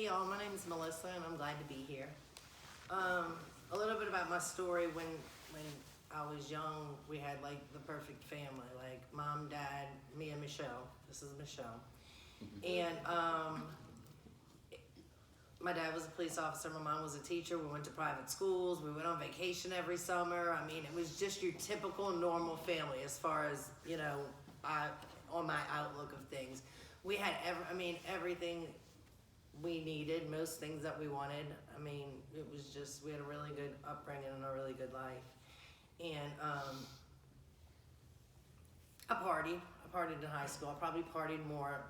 Hey y'all, my name is Melissa and I'm glad to be here. A little bit about my story. When I was young, we had like the perfect family, like mom, dad, me and Michelle. This is Michelle. And my dad was a police officer, my mom was a teacher. We went to private schools, we went on vacation every summer. I mean, it was just your typical normal family as far as, on my outlook of things. We had everything we needed, most things that we wanted. I mean, it was just, we had a really good upbringing and a really good life. And I partied in high school. I probably partied more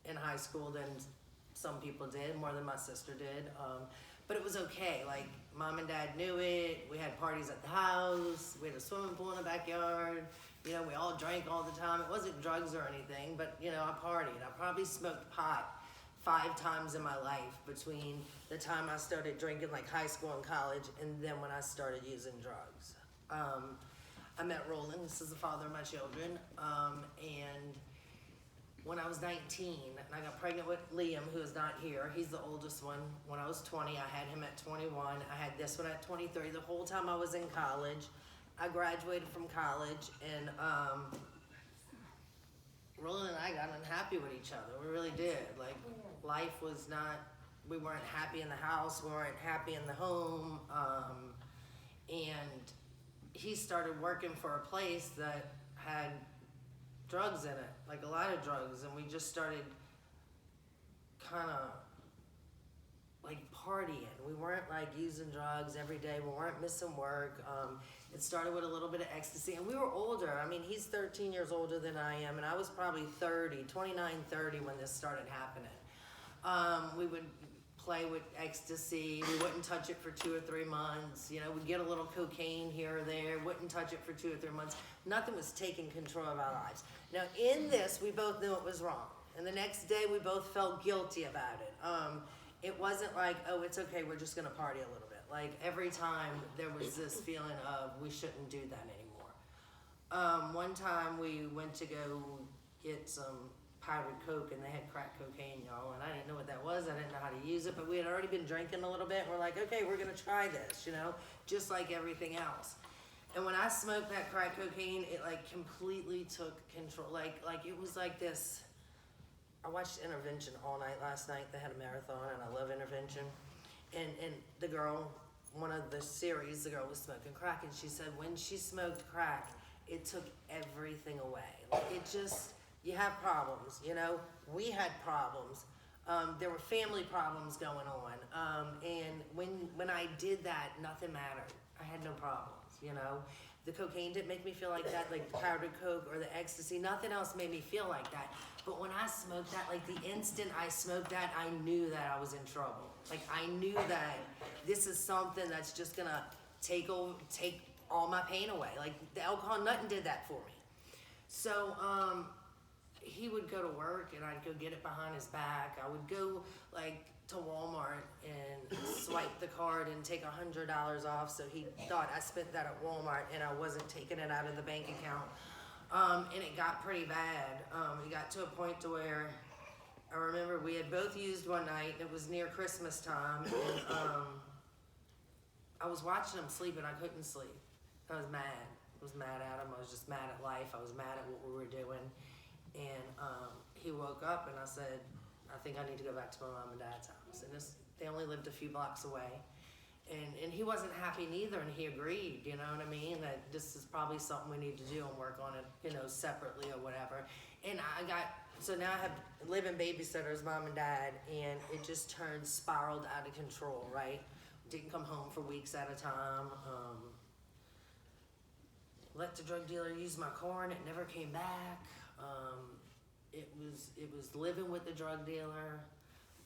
in high school than some people did, more than my sister did. But it was okay. Like, mom and dad knew it. We had parties at the house. We had a swimming pool in the backyard. We all drank all the time. It wasn't drugs or anything, but, I partied. I probably smoked pot 5 times in my life between the time I started drinking, like high school and college, and then when I started using drugs. I met Roland, this is the father of my children, and when I was 19, and I got pregnant with Liam, who is not here. He's the oldest one. When I was 20, I had him at 21. I had this one at 23. The whole time I was in college, I graduated from college, and Roland and I got unhappy with each other. We really did. Like, life was not, we weren't happy in the house, we weren't happy in the home, and he started working for a place that had drugs in it, like a lot of drugs, and we just started kind of like partying. We weren't like using drugs every day, we weren't missing work. It started with a little bit of ecstasy, and we were older. I mean, he's 13 years older than I am, and I was probably 29, 30 when this started happening. We would play with ecstasy. We wouldn't touch it for 2 or 3 months. We'd get a little cocaine here or there, wouldn't touch it for 2 or 3 months. Nothing was taking control of our lives. Now, in this, we both knew it was wrong, and the next day, we both felt guilty about it. It wasn't like, oh, it's okay, we're just gonna party a little bit. Like, every time there was this feeling of, we shouldn't do that anymore. One time we went to go get some powdered coke, and they had crack cocaine, y'all, and I didn't know what that was. I didn't know how to use it, but we had already been drinking a little bit, and we're like, okay, we're gonna try this, just like everything else. And when I smoked that crack cocaine, it like completely took control. Like it was like this. I watched Intervention all night last night. They had a marathon, and I love Intervention. And the girl, one of the series, the girl was smoking crack, and she said when she smoked crack, it took everything away. Like, it just, you have problems, we had problems. There were family problems going on. And when I did that, nothing mattered. I had no problems, The cocaine didn't make me feel like that, like the powdered coke or the ecstasy. Nothing else made me feel like that. But when I smoked that, like the instant I smoked that, I knew that I was in trouble. Like, I knew that this is something that's just gonna take all my pain away. Like, the alcohol, nothing did that for me. So, he would go to work, and I'd go get it behind his back. I would go, like, to Walmart and swipe the card and take $100 off, so he thought I spent that at Walmart and I wasn't taking it out of the bank account. And it got pretty bad. It got to a point to where I remember we had both used one night. It was near Christmas time, and I was watching him sleep, and I couldn't sleep. I was mad. I was mad at him. I was just mad at life. I was mad at what we were doing. And he woke up, and I said, I think I need to go back to my mom and dad's house. And they only lived a few blocks away. And he wasn't happy neither, and he agreed, you know what I mean? That this is probably something we need to do and work on it, separately or whatever. And so now I have live-in babysitters, mom and dad, and it just spiraled out of control, right? Didn't come home for weeks at a time. Let the drug dealer use my car, and it never came back. It was living with the drug dealer,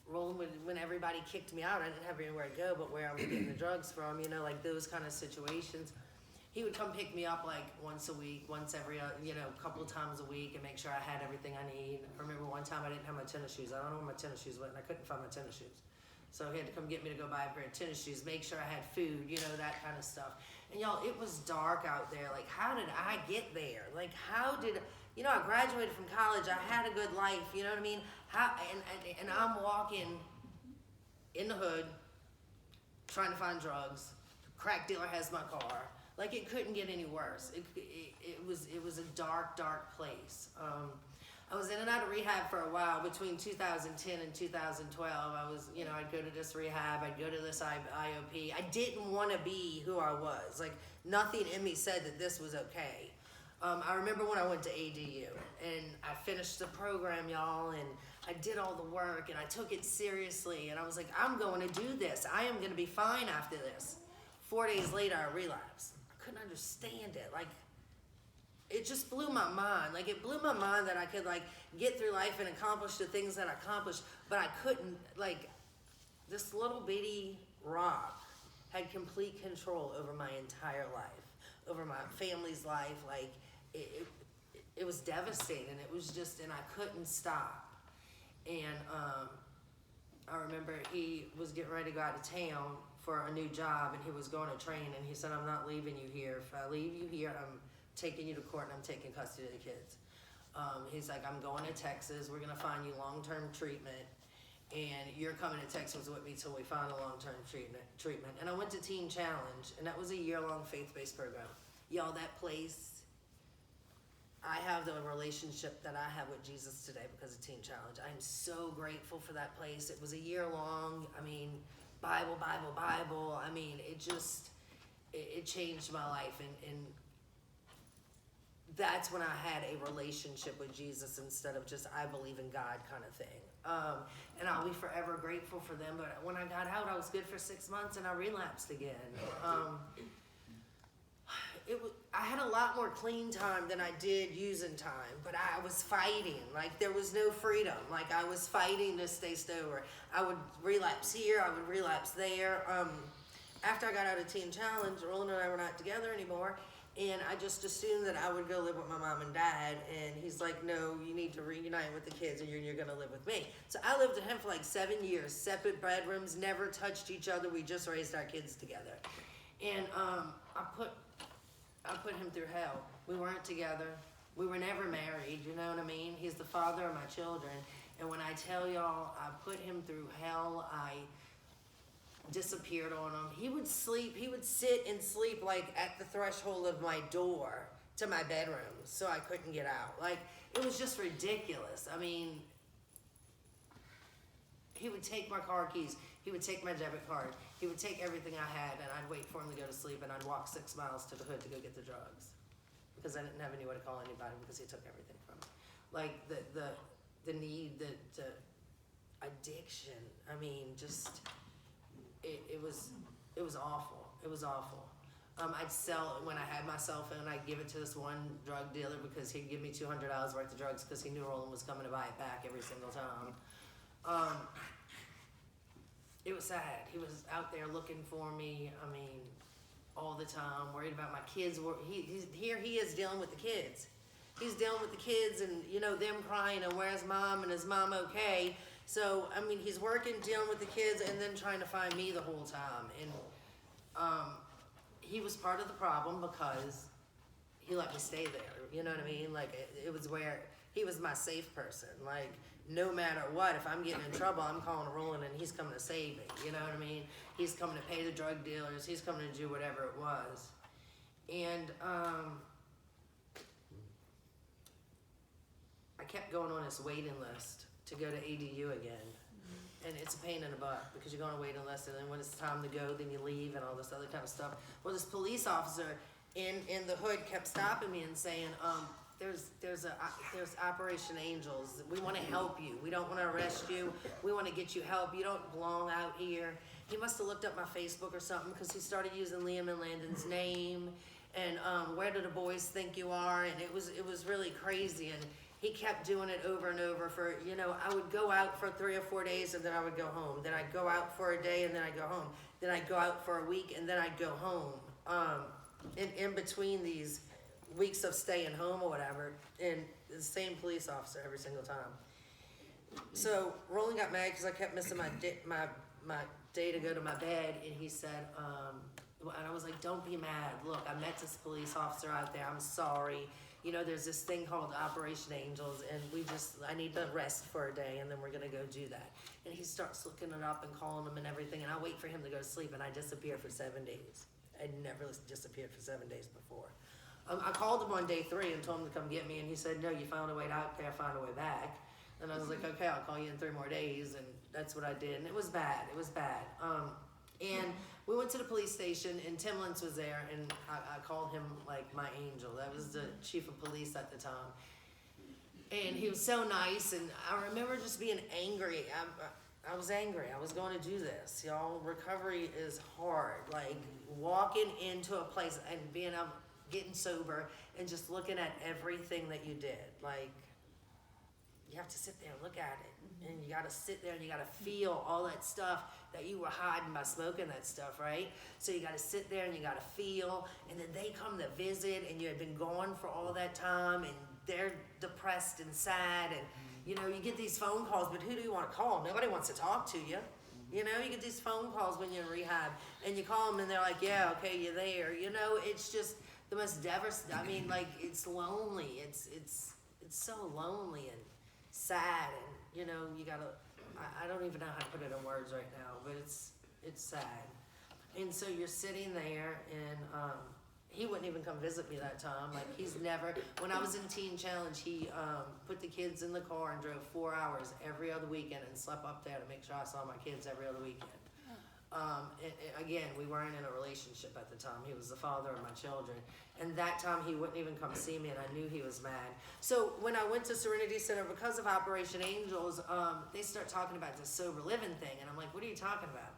rolling with, when everybody kicked me out, I didn't have anywhere to go but where I was getting the drugs from, like those kind of situations. He would come pick me up like once a week, once every, couple of times a week, and make sure I had everything I need. I remember one time I didn't have my tennis shoes. I don't know where my tennis shoes went, and I couldn't find my tennis shoes. So he had to come get me to go buy a pair of tennis shoes, make sure I had food, that kind of stuff. And y'all, it was dark out there. Like, how did I get there? Like, how did, I graduated from college. I had a good life, you know what I mean? And I'm walking in the hood, trying to find drugs. Crack dealer has my car. Like, it couldn't get any worse. It was a dark, dark place. I was in and out of rehab for a while. Between 2010 and 2012, I was, I'd go to this rehab, I'd go to this IOP. I didn't want to be who I was. Like, nothing in me said that this was okay. I remember when I went to ADU, and I finished the program, y'all, and I did all the work, and I took it seriously, and I was like, I'm going to do this. I am going to be fine after this. 4 days later, I relapsed. I couldn't understand it. Like, it just blew my mind. Like, it blew my mind that I could, like, get through life and accomplish the things that I accomplished, but I couldn't, like, this little bitty rock had complete control over my entire life, over my family's life. Like, it was devastating. It was just, and I couldn't stop. And I remember he was getting ready to go out of town for a new job, and he was going to train, and he said, I'm not leaving you here. If I leave you here, I'm taking you to court, and I'm taking custody of the kids. He's like, I'm going to Texas. We're going to find you long-term treatment, and you're coming to Texas with me till we find a long-term treatment. And I went to Teen Challenge, and that was a year-long faith-based program. Y'all, that place, I have the relationship that I have with Jesus today because of Teen Challenge. I'm so grateful for that place. It was a year long. I mean, Bible. I mean, it changed my life. And that's when I had a relationship with Jesus instead of just I believe in God kind of thing. And I'll be forever grateful for them. But when I got out, I was good for 6 months and I relapsed again. I had a lot more clean time than I did using time, but I was fighting. Like, there was no freedom. Like, I was fighting to stay sober. I would relapse here, I would relapse there. After I got out of Teen Challenge, Roland and I were not together anymore, and I just assumed that I would go live with my mom and dad, and he's like, no, you need to reunite with the kids, and you're gonna live with me. So I lived with him for like 7 years, separate bedrooms, never touched each other, we just raised our kids together. And I put him through hell. We weren't together. We were never married, you know what I mean? He's the father of my children. And when I tell y'all, I put him through hell, I disappeared on him. He would sit and sleep like at the threshold of my door to my bedroom so I couldn't get out. Like, it was just ridiculous. I mean, he would take my car keys. He would take my debit card. He would take everything I had, and I'd wait for him to go to sleep, and I'd walk 6 miles to the hood to go get the drugs because I didn't have anywhere to call anybody because he took everything from me. Like, the need, the addiction. I mean, just it was awful. It was awful. I'd sell when I had my cell phone. I'd give it to this one drug dealer because he'd give me $200 worth of drugs because he knew Roland was coming to buy it back every single time. It was sad. He was out there looking for me, I mean, all the time, worried about my kids. Here he is dealing with the kids. He's dealing with the kids and, them crying and where's mom and is mom okay? So, I mean, he's working, dealing with the kids and then trying to find me the whole time. And he was part of the problem because he let me stay there. You know what I mean? Like, it was where he was my safe person. Like, no matter what, if I'm getting in trouble, I'm calling Roland and he's coming to save me. You know what I mean? He's coming to pay the drug dealers. He's coming to do whatever it was. And I kept going on this waiting list to go to ADU again. And it's a pain in the butt because you're going on a waiting list, and then when it's time to go, then you leave and all this other kind of stuff. Well, this police officer in the hood kept stopping me and saying, there's Operation Angels. We want to help you. We don't want to arrest you. We want to get you help. You don't belong out here. He must have looked up my Facebook or something because he started using Liam and Landon's name and where do the boys think you are? And it was really crazy. And he kept doing it over and over for, I would go out for 3 or 4 days and then I would go home. Then I'd go out for a day and then I'd go home. Then I'd go out for a week and then I'd go home. In between these weeks of staying home or whatever, and the same police officer every single time. So Roland got mad because I kept missing my day to go to my bed, and he said, and I was like, don't be mad. Look, I met this police officer out there. I'm sorry. there's this thing called Operation Angels, and I need to rest for a day, and then we're gonna go do that. And he starts looking it up and calling them and everything, and I wait for him to go to sleep, and I disappear for 7 days. I'd never disappeared for 7 days before. I called him on day 3 and told him to come get me, and he said, no, you found a way out there, found a way back. And I was like, okay, I'll call you in 3 more days, and that's what I did, and it was bad. And we went to the police station, and Tim Lentz was there, and I called him like my angel. That was the chief of police at the time. And he was so nice, and I remember just being angry. I was angry. I was going to do this. Y'all, recovery is hard. Like, walking into a place and getting sober and just looking at everything that you did. Like, you have to sit there and look at it. And you got to sit there and you got to feel all that stuff that you were hiding by smoking that stuff, right? So you got to sit there and you got to feel. And then they come to visit, and you had been gone for all that time, and they're depressed and sad. And, you get these phone calls, but who do you want to call? Nobody wants to talk to you. You get these phone calls when you're in rehab, and you call them, and they're like, yeah, okay, you're there. It's just the most devastating. I mean, like, it's lonely. It's so lonely and sad, and you gotta. I don't even know how to put it in words right now, but it's sad. And so you're sitting there, and he wouldn't even come visit me that time. Like, he's never. When I was in Teen Challenge, he put the kids in the car and drove 4 hours every other weekend and slept up there to make sure I saw my kids every other weekend. Again, we weren't in a relationship at the time. He was the father of my children. And that time he wouldn't even come see me, and I knew he was mad. So when I went to Serenity Center, because of Operation Angels, they start talking about the sober living thing. And I'm like, what are you talking about?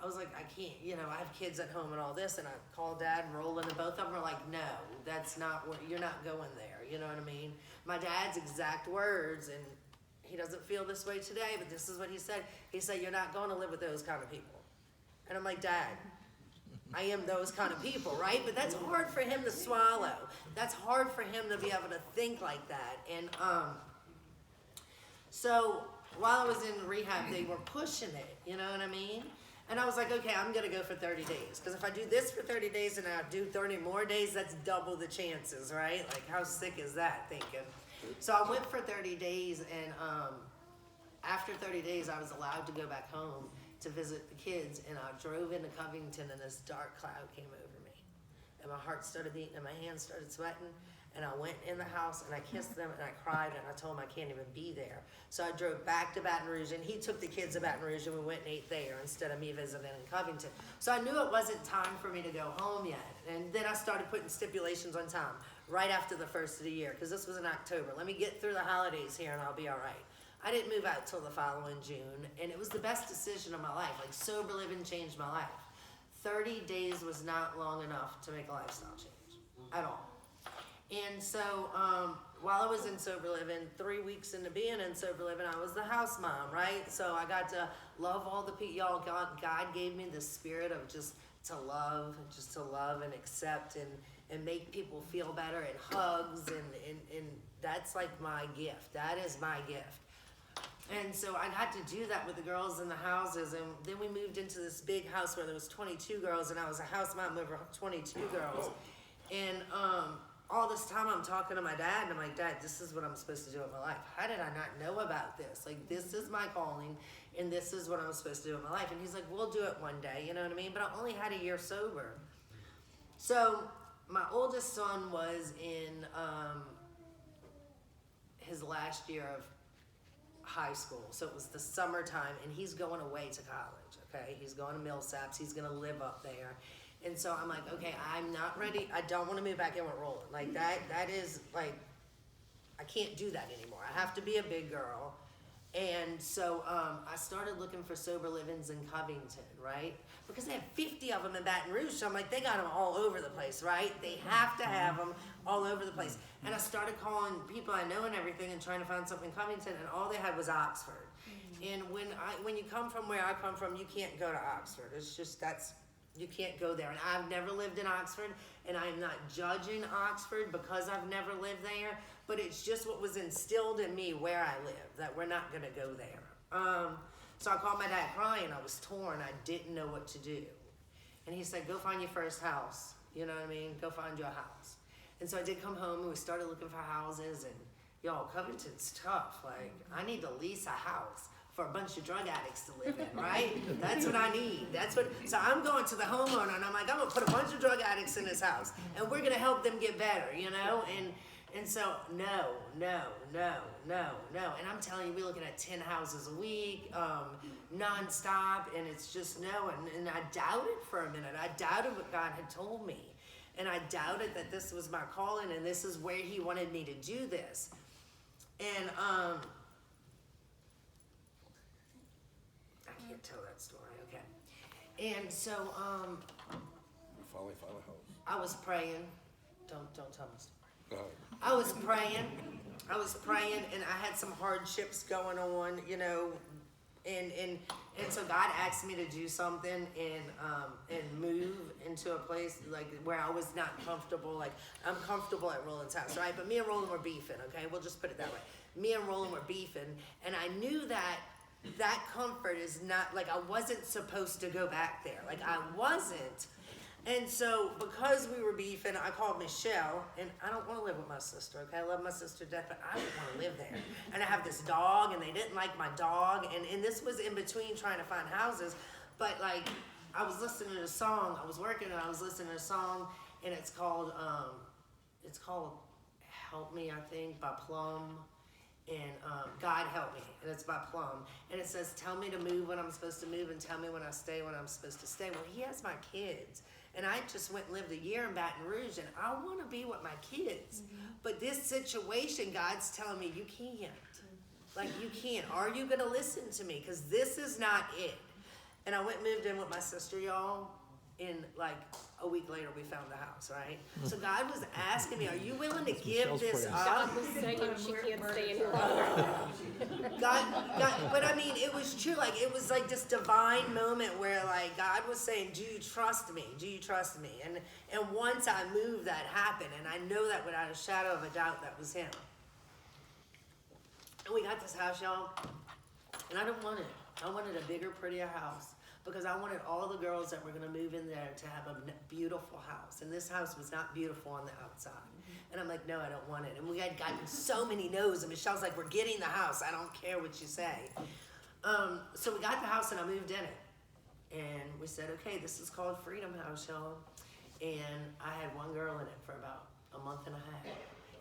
I was like, I can't, I have kids at home and all this. And I called Dad and Roland, and both of them were like, no, that's not what, you're not going there. You know what I mean? My dad's exact words, and he doesn't feel this way today, but this is what he said. He said, you're not going to live with those kind of people. And I'm like, Dad, I am those kind of people, right? But that's hard for him to swallow. That's hard for him to be able to think like that. And so while I was in rehab, they were pushing it, you know what I mean? And I was like, okay, I'm going to go for 30 days. Because if I do this for 30 days and I do 30 more days, that's double the chances, right? Like, how sick is that, thinking? So I went for 30 days, and after 30 days, I was allowed to go back home to visit the kids, and I drove into Covington, and this dark cloud came over me. And my heart started beating, and my hands started sweating. And I went in the house, and I kissed them, and I cried, and I told them I can't even be there. So I drove back to Baton Rouge, and he took the kids to Baton Rouge, and we went and ate there instead of me visiting in Covington. So I knew it wasn't time for me to go home yet. And then I started putting stipulations on time right after the first of the year, because this was in October. Let me get through the holidays here, and I'll be all right. I didn't move out till the following June, and it was the best decision of my life. Like, sober living changed my life. 30 days was not long enough to make a lifestyle change at all. And so while I was in sober living, 3 weeks into being in sober living, I was the house mom, right? So I got to love all the people. Y'all, God gave me the spirit of just to love and accept and make people feel better, and hugs, and that's like my gift. That is my gift. And so I got to do that with the girls in the houses, and then we moved into this big house where there was 22 girls, and I was a house mom over 22 girls. And all this time I'm talking to my dad, and I'm like, Dad, this is what I'm supposed to do with my life. How did I not know about this? Like, this is my calling, and this is what I'm supposed to do with my life. And he's like, we'll do it one day, you know what I mean? But I only had a year sober. So my oldest son was in his last year of high school. So it was the summertime, and he's going away to college, okay? He's going to Millsaps. He's going to live up there. And so I'm like, okay, I'm not ready. I don't want to move back in with Roland. Like, that is, like, I can't do that anymore. I have to be a big girl. And so I started looking for sober livings in Covington, right? Because they have 50 of them in Baton Rouge. So I'm like, they got them all over the place, right? They have to have them all over the place. And I started calling people I know and everything and trying to find something in Covington, and all they had was Oxford. And when you come from where I come from, you can't go to Oxford. It's just, you can't go there. And I've never lived in Oxford, and I am not judging Oxford because I've never lived there, but it's just what was instilled in me where I live, that we're not gonna go there. So I called my dad crying. I was torn. I didn't know what to do. And he said, go find your first house. You know what I mean? Go find your house. And so I did come home and we started looking for houses, and y'all, Covington's tough. Like, I need to lease a house for a bunch of drug addicts to live in, right? That's what I need. So I'm going to the homeowner and I'm like, I'm gonna put a bunch of drug addicts in this house and we're gonna help them get better, you know? And so, no. And I'm telling you, we're looking at 10 houses a week, nonstop, and it's just no. And I doubted for a minute. I doubted what God had told me. And I doubted that this was my calling and this is where he wanted me to do this. And I can't tell that story, okay. And so Finally found a house. I was praying. Don't tell my story. Go ahead. I was praying and I had some hardships going on, you know, and so God asked me to do something and move into a place like where I was not comfortable. Like, I'm comfortable at Roland's house, right? But me and Roland were beefing, okay? We'll just put it that way. Me and Roland were beefing, and I knew that comfort is not, like, I wasn't supposed to go back there. Like, I wasn't. And so, because we were beefing, I called Michelle, and I don't want to live with my sister, okay? I love my sister to death, but I don't want to live there. And I have this dog, and they didn't like my dog, and this was in between trying to find houses. But, like, I was listening to a song. I was working, and I was listening to a song, and it's called Help Me, I think, by Plum. And God Help Me, and it's by Plum. And it says, tell me to move when I'm supposed to move, and tell me when I stay when I'm supposed to stay. Well, he has my kids. And I just went and lived a year in Baton Rouge, and I want to be with my kids. Mm-hmm. But this situation, God's telling me, you can't. Like, you can't. Are you going to listen to me? Because this is not it. And I went and moved in with my sister, y'all. In, like, a week later, we found the house, right? So God was asking me, are you willing to give this up? God was saying she can't stay any longer. God, but I mean, it was true. Like, it was like this divine moment where, like, God was saying, do you trust me? Do you trust me? And once I moved, that happened. And I know that without a shadow of a doubt, that was him. And we got this house, y'all. And I didn't want it. I wanted a bigger, prettier house. Because I wanted all the girls that were going to move in there to have a beautiful house. And this house was not beautiful on the outside. Mm-hmm. And I'm like, no, I don't want it. And we had gotten so many no's. And Michelle's like, we're getting the house. I don't care what you say. So we got the house and I moved in it. And we said, okay, this is called Freedom House, y'all. And I had one girl in it for about a month and a half.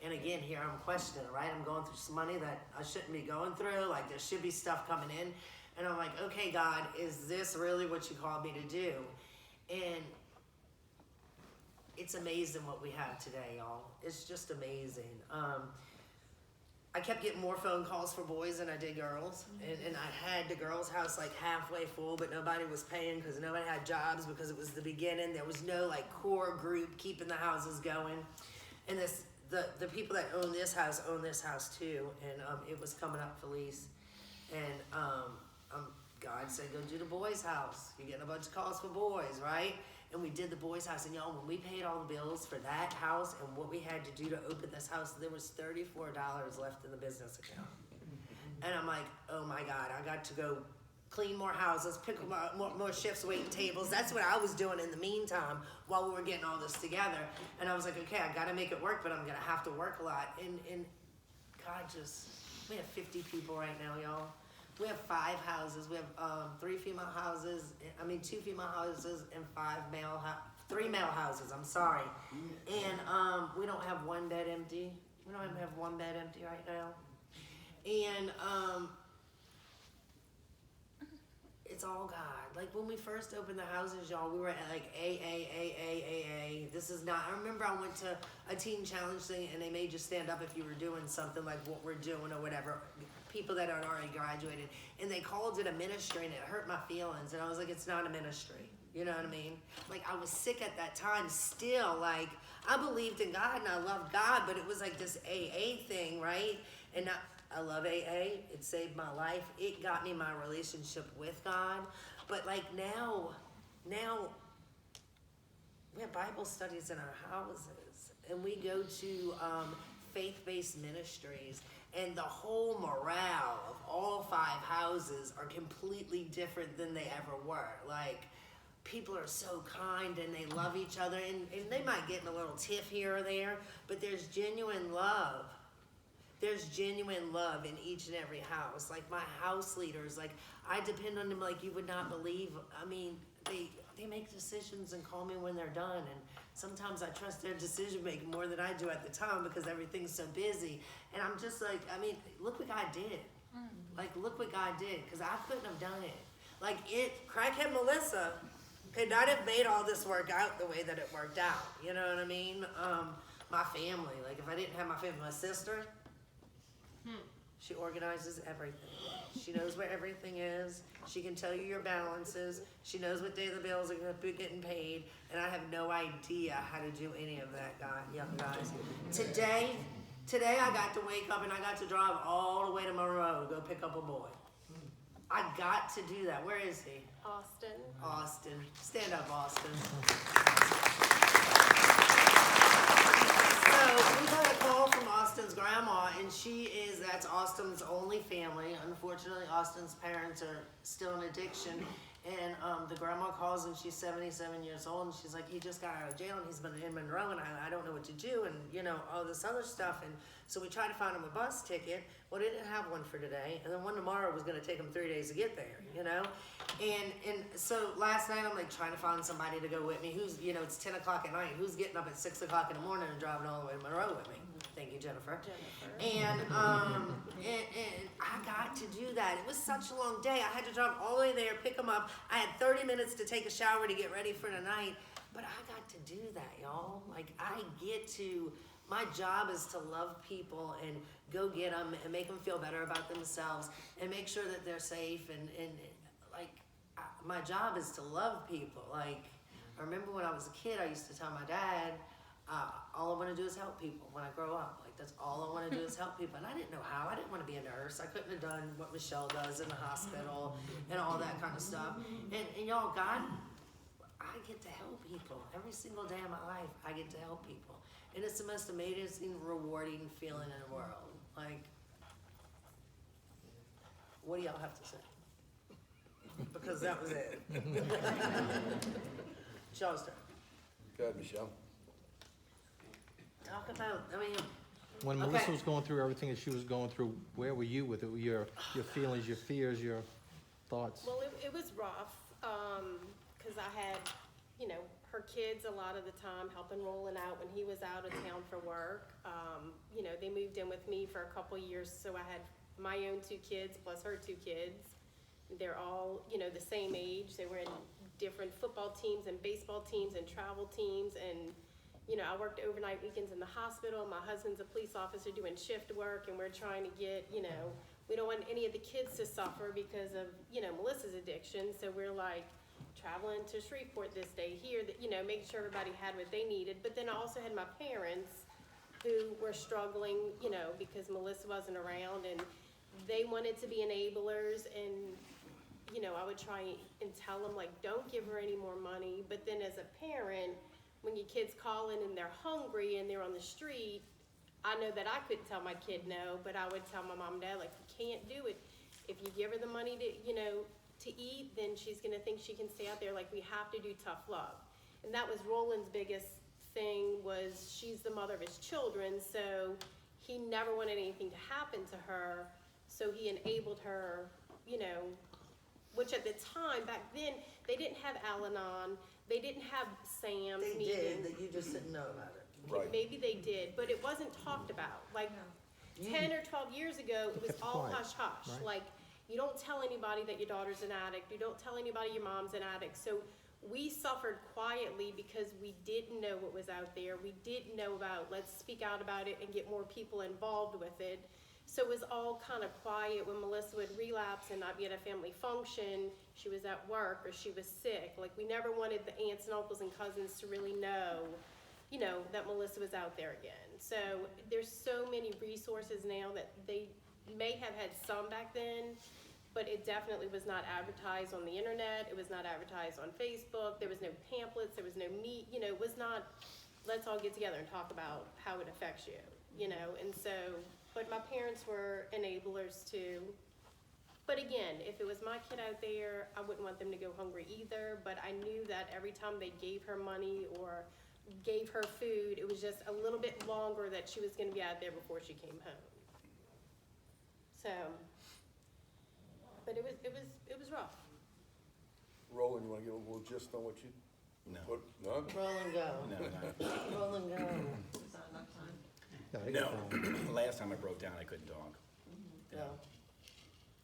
And again, here I'm questioning, right? I'm going through some money that I shouldn't be going through. Like, there should be stuff coming in. And I'm like, okay, God, is this really what you called me to do? And it's amazing what we have today, y'all. It's just amazing. I kept getting more phone calls for boys than I did girls. And I had the girls' house like halfway full, but nobody was paying because nobody had jobs because it was the beginning. There was no like core group keeping the houses going. And the people that own this house too. And it was coming up for lease. And God said, go do the boys' house. You're getting a bunch of calls for boys, right? And we did the boys' house. And y'all, when we paid all the bills for that house and what we had to do to open this house, there was $34 left in the business account. And I'm like, oh my God, I got to go clean more houses, pick up more shifts, waiting tables. That's what I was doing in the meantime while we were getting all this together. And I was like, okay, I got to make it work, but I'm going to have to work a lot. And God we have 50 people right now, y'all. We have 5 houses. We have 3 female houses. 2 female houses and 3 male houses. I'm sorry. And we don't have one bed empty. We don't even have one bed empty right now. And it's all God. Like when we first opened the houses, y'all, we were at like AA. This is not. I remember I went to a teen challenge thing, and they made you stand up if you were doing something like what we're doing or whatever. People that had already graduated, and they called it a ministry, and it hurt my feelings. And I was like, it's not a ministry. You know what I mean? Like, I was sick at that time still. Like, I believed in God and I loved God, but it was like this AA thing, right? And I love AA. It saved my life. It got me my relationship with God. But like now we have Bible studies in our houses, and we go to FaithBased Ministries. And the whole morale of all 5 houses are completely different than they ever were. Like, people are so kind and they love each other, and they might get in a little tiff here or there, but there's genuine love. There's genuine love in each and every house. Like my house leaders, like I depend on them like you would not believe. I mean, they make decisions and call me when they're done, and sometimes I trust their decision making more than I do at the time because everything's so busy. And I'm just like, I mean, look what God did. Like, look what God did, because I couldn't have done it. Like, crackhead Melissa could not have made all this work out the way that it worked out. You know what I mean? My family, like, if I didn't have my family, my sister, she organizes everything. She knows where everything is. She can tell you your balances. She knows what day the bills are going to be getting paid. And I have no idea how to do any of that, guys. Today I got to wake up and I got to drive all the way to Monroe to go pick up a boy. I got to do that. Where is he? Austin. Stand up, Austin. So we got a call from Austin's grandma, and that's Austin's only family. Unfortunately, Austin's parents are still in addiction. And the grandma calls and she's 77 years old, and she's like, he just got out of jail and he's been in Monroe, and I don't know what to do, and you know, all this other stuff. And so we tried to find him a bus ticket. Well, they didn't have one for today, and then one tomorrow was going to take him 3 days to get there, you know. And so last night I'm like trying to find somebody to go with me who's, you know, it's 10 o'clock at night, who's getting up at 6 o'clock in the morning and driving all the way to Monroe with me. Thank you, Jennifer. And I got to do that. It was such a long day. I had to drive all the way there, pick him up. I had 30 minutes to take a shower to get ready for the night. But I got to do that, y'all. Like, my job is to love people and go get them and make them feel better about themselves and make sure that they're safe. And my job is to love people. Like, I remember when I was a kid, I used to tell my dad, all I want to do is help people when I grow up. Like, that's all I want to do is help people. And I didn't know how. I didn't want to be a nurse. I couldn't have done what Michelle does in the hospital and all that kind of stuff. And y'all, God, I get to help people. Every single day of my life, I get to help people. And it's the most amazing, rewarding feeling in the world. Like, what do y'all have to say? Because that was it. Michelle's turn. Go ahead, Michelle. Talk about, I mean, when Melissa was going through everything that she was going through, where were you with it? Your feelings, your fears, your thoughts? Well, it was rough, because I had, you know, her kids a lot of the time helping rolling out when he was out of town for work. You know, they moved in with me for a couple years, so I had my own 2 kids plus her 2 kids. They're all, you know, the same age. They were in different football teams and baseball teams and travel teams, and you know, I worked overnight weekends in the hospital. My husband's a police officer doing shift work, and we're trying to get, you know, we don't want any of the kids to suffer because of, you know, Melissa's addiction. So we're like traveling to Shreveport this day here, that, you know, making sure everybody had what they needed. But then I also had my parents who were struggling, you know, because Melissa wasn't around, and they wanted to be enablers. And, you know, I would try and tell them, like, don't give her any more money. But then as a parent, when your kids call in and they're hungry and they're on the street, I know that I couldn't tell my kid no, but I would tell my mom and dad, like, you can't do it. If you give her the money to, you know, to eat, then she's gonna think she can stay out there. Like, we have to do tough love. And that was Roland's biggest thing, was she's the mother of his children, so he never wanted anything to happen to her, so he enabled her, you know, which at the time, back then, they didn't have Al-Anon, they didn't have Sam's they meetings. did, that you just didn't know about it. Right. Maybe they did, but it wasn't talked about. Like, 10 or 12 years ago, it was Kept it all quiet, hush-hush. right. Like, you don't tell anybody that your daughter's an addict. You don't tell anybody your mom's an addict. So we suffered quietly because we didn't know what was out there. We didn't know about, let's speak out about it and get more people involved with it. So it was all kind of quiet. When Melissa would relapse and not be at a family function, she was at work or she was sick. Like, we never wanted the aunts and uncles and cousins to really know, you know, that Melissa was out there again. So there's so many resources now that they may have had some back then, but it definitely was not advertised on the internet. It was not advertised on Facebook. There was no pamphlets. There was no you know, it was not, let's all get together and talk about how it affects you, you know. And so, but my parents were enablers too. But again, if it was my kid out there, I wouldn't want them to go hungry either, but I knew that every time they gave her money or gave her food, it was just a little bit longer that she was gonna be out there before she came home. So, but it was rough. Roland, you wanna give a little gist on what you, No. what, no? Roll and go. No, not. Roll and go. Yeah, I No, get that. last time I broke down, I couldn't talk, No.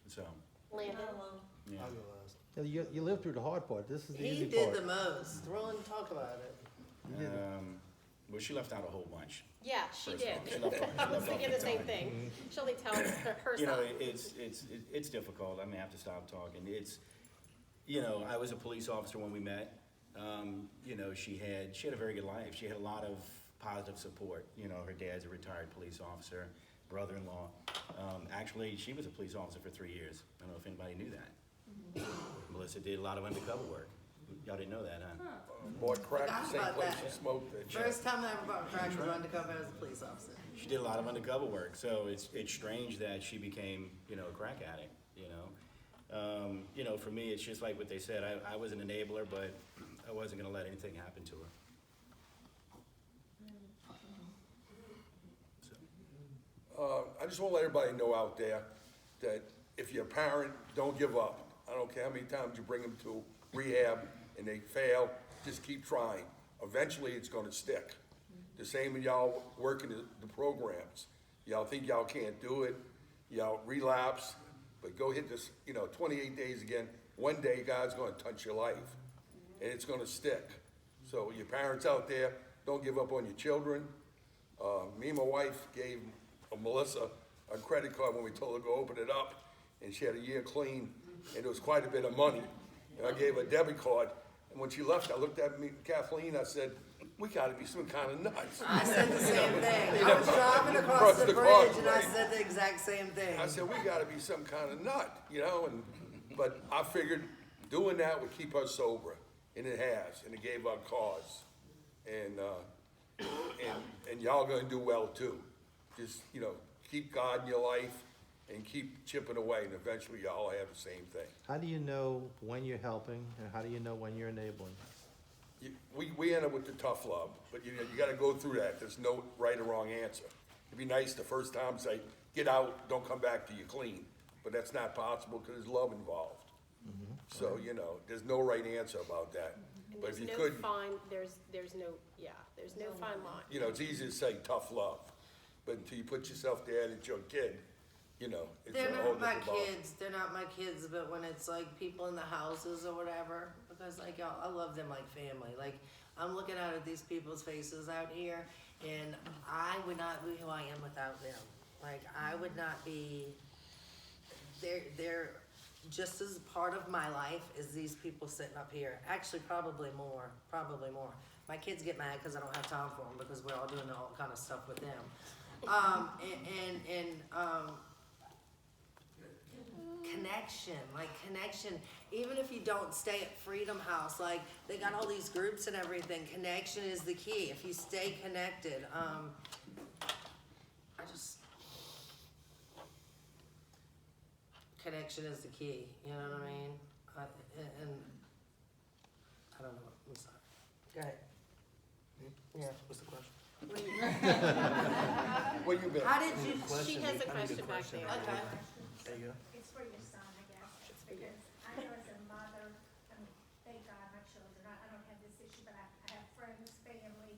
so, Landon? yeah. Yeah, you lived through the hard part, this is the He easy did part. the most. Roland, talk about it. Well, she left out a whole bunch. Yeah, she First did. off, she left off- I was left off thinking the same time. thing. She only tells her You know, side. it's difficult, I may have to stop talking, you know, I was a police officer when we met. You know, she had a very good life, she had a lot of positive support, you know, her dad's a retired police officer, brother-in-law. Actually, she was a police officer for 3 years, I don't know if anybody knew that. Melissa did a lot of undercover work, y'all didn't know that, huh? Bought crack Forgot the same about place that. you smoked it. First time I ever bought crack was undercover as a police officer. She did a lot of undercover work, so it's strange that she became, you know, a crack addict, you know? You know, for me, it's just like what they said, I was an enabler, but I wasn't gonna let anything happen to her. So, I just wanna let everybody know out there that if you're a parent, don't give up. I don't care how many times you bring them to rehab and they fail, just keep trying. Eventually, it's gonna stick. The same with y'all working the programs. Y'all think y'all can't do it, y'all relapse, but go hit this, you know, 28 days again. One day, God's gonna touch your life, and it's gonna stick. So your parents out there, don't give up on your children. Me and my wife gave Melissa a credit card when we told her to go open it up, and she had a year clean, and it was quite a bit of money. And I gave her a debit card, and when she left, I looked at me, Kathleen, I said, we gotta be some kind of nuts. I said the same thing. I was driving across the bridge and I said the exact same thing. I said, we gotta be some kind of nut, you know, but I figured doing that would keep us sober, and it has, and it gave our cause. And y'all gonna do well too. Just, you know, keep God in your life and keep chipping away, and eventually y'all have the same thing. How do you know when you're helping, and how do you know when you're enabling? We end up with the tough love, but you gotta go through that. There's no right or wrong answer. It'd be nice the first time, say, get out, don't come back till you're clean. But that's not possible because there's love involved. So, you know, there's no right answer about that. And But if you there's could, no fine, there's no fine line. you know, it's easy to say tough love, but until you put yourself there and it's your kid, you know, it's They're a whole not my different ball. kids, they're not my kids, but when it's like people in the houses or whatever, because like I love them like family. Like I'm looking out at these people's faces out here, and I would not be who I am without them. Like I would not be. They're just as part of my life as these people sitting up here. Actually, probably more. My kids get mad because I don't have time for them because we're all doing all kind of stuff with them. Connection, even if you don't stay at Freedom House, like they got all these groups and everything, connection is the key. If you stay connected, connection is the key, you know what I mean? And I don't know, I'm sorry. Go ahead. Yeah. What's the question? Where you been? How did you, She has a question back there. okay. There you go. It's for your son, I guess, because I know as a mother, I mean, thank God my children, I don't have this issue, but I have friends, family,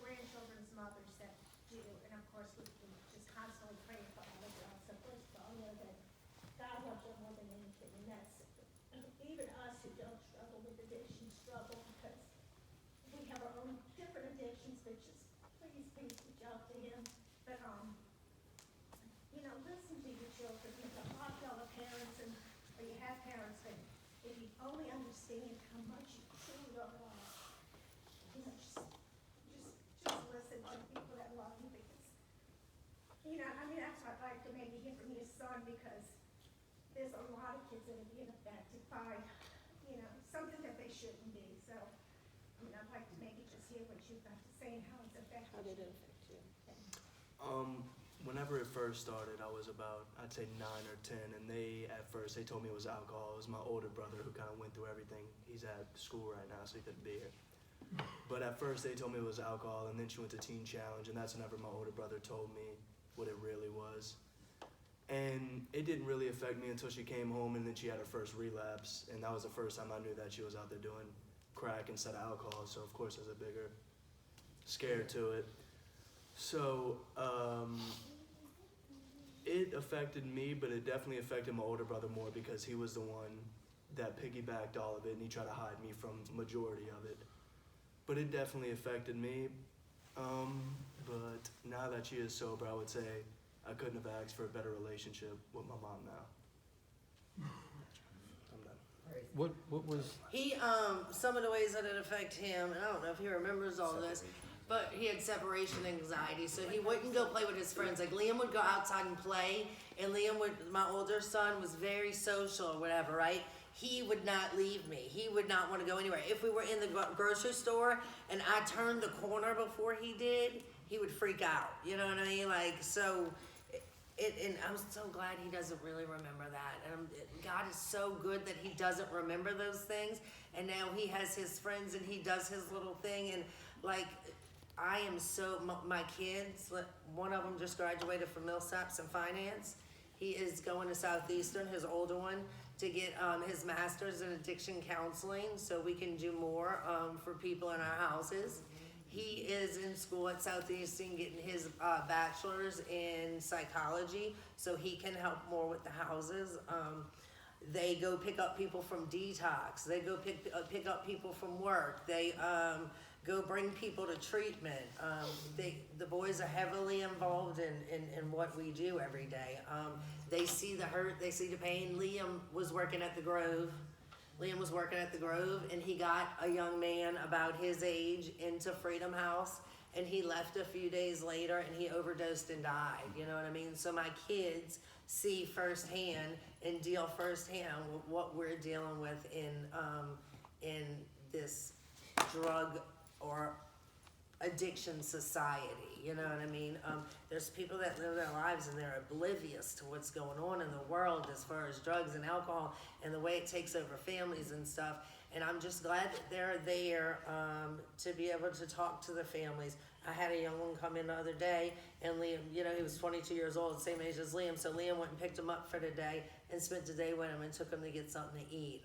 grandchildren's mothers that do, and of course, we just constantly praying for all of y'all. So first of all, know that God wants you more than anything, and that's, even us who don't struggle with addiction struggle, because we have our own different addictions, but just please reach out to him. But, you know, listen to your children. You know, a lot of y'all are parents, and or you have parents, but if you only understand how much you truly are loved, you know, just listen to people that love you, because, you know, I mean, that's what I'd like to maybe hear from your son, because there's a lot of kids that are being affected by, you know, something that they shouldn't be. So, I mean, I'd like to maybe just hear what you've got to say and how it's affected How did it you. affect you? whenever it first started, I was about, I'd say 9 or 10, and at first they told me it was alcohol. It was my older brother who kind of went through everything. He's at school right now, so he couldn't be here. But at first they told me it was alcohol, and then she went to Teen Challenge, and that's whenever my older brother told me what it really was. And it didn't really affect me until she came home, and then she had her first relapse, and that was the first time I knew that she was out there doing crack instead of alcohol, so of course there's a bigger scare to it. So, it affected me, but it definitely affected my older brother more because he was the one that piggybacked all of it, and he tried to hide me from majority of it. But it definitely affected me. But now that she is sober, I would say I couldn't have asked for a better relationship with my mom now. I'm done. What was, He, some of the ways that it affect him, and I don't know if he remembers all this, but he had separation anxiety, so he wouldn't go play with his friends. Like Liam would go outside and play, and my older son was very social or whatever, right? He would not leave me. He would not want to go anywhere. If we were in the grocery store and I turned the corner before he did, he would freak out. You know what I mean? Like, so, and I'm so glad he doesn't really remember that. And God is so good that he doesn't remember those things. And now he has his friends and he does his little thing. And like, I am so, my kids, one of them just graduated from Millsaps in finance. He is going to Southeastern, his older one, to get his master's in addiction counseling so we can do more for people in our houses. He is in school at Southeastern getting his bachelor's in psychology so he can help more with the houses. They go pick up people from detox. They go pick up people from work. They go bring people to treatment. The boys are heavily involved in what we do every day. They see the hurt, they see the pain. Liam was working at the Grove, and he got a young man about his age into Freedom House, and he left a few days later, and he overdosed and died. You know what I mean? So my kids see firsthand and deal firsthand with what we're dealing with in this drug or addiction society, you know what I mean? There's people that live their lives and they're oblivious to what's going on in the world as far as drugs and alcohol and the way it takes over families and stuff. And I'm just glad that they're there to be able to talk to the families. I had a young one come in the other day, and Liam, you know, he was 22 years old, same age as Liam, so Liam went and picked him up for the day and spent the day with him and took him to get something to eat.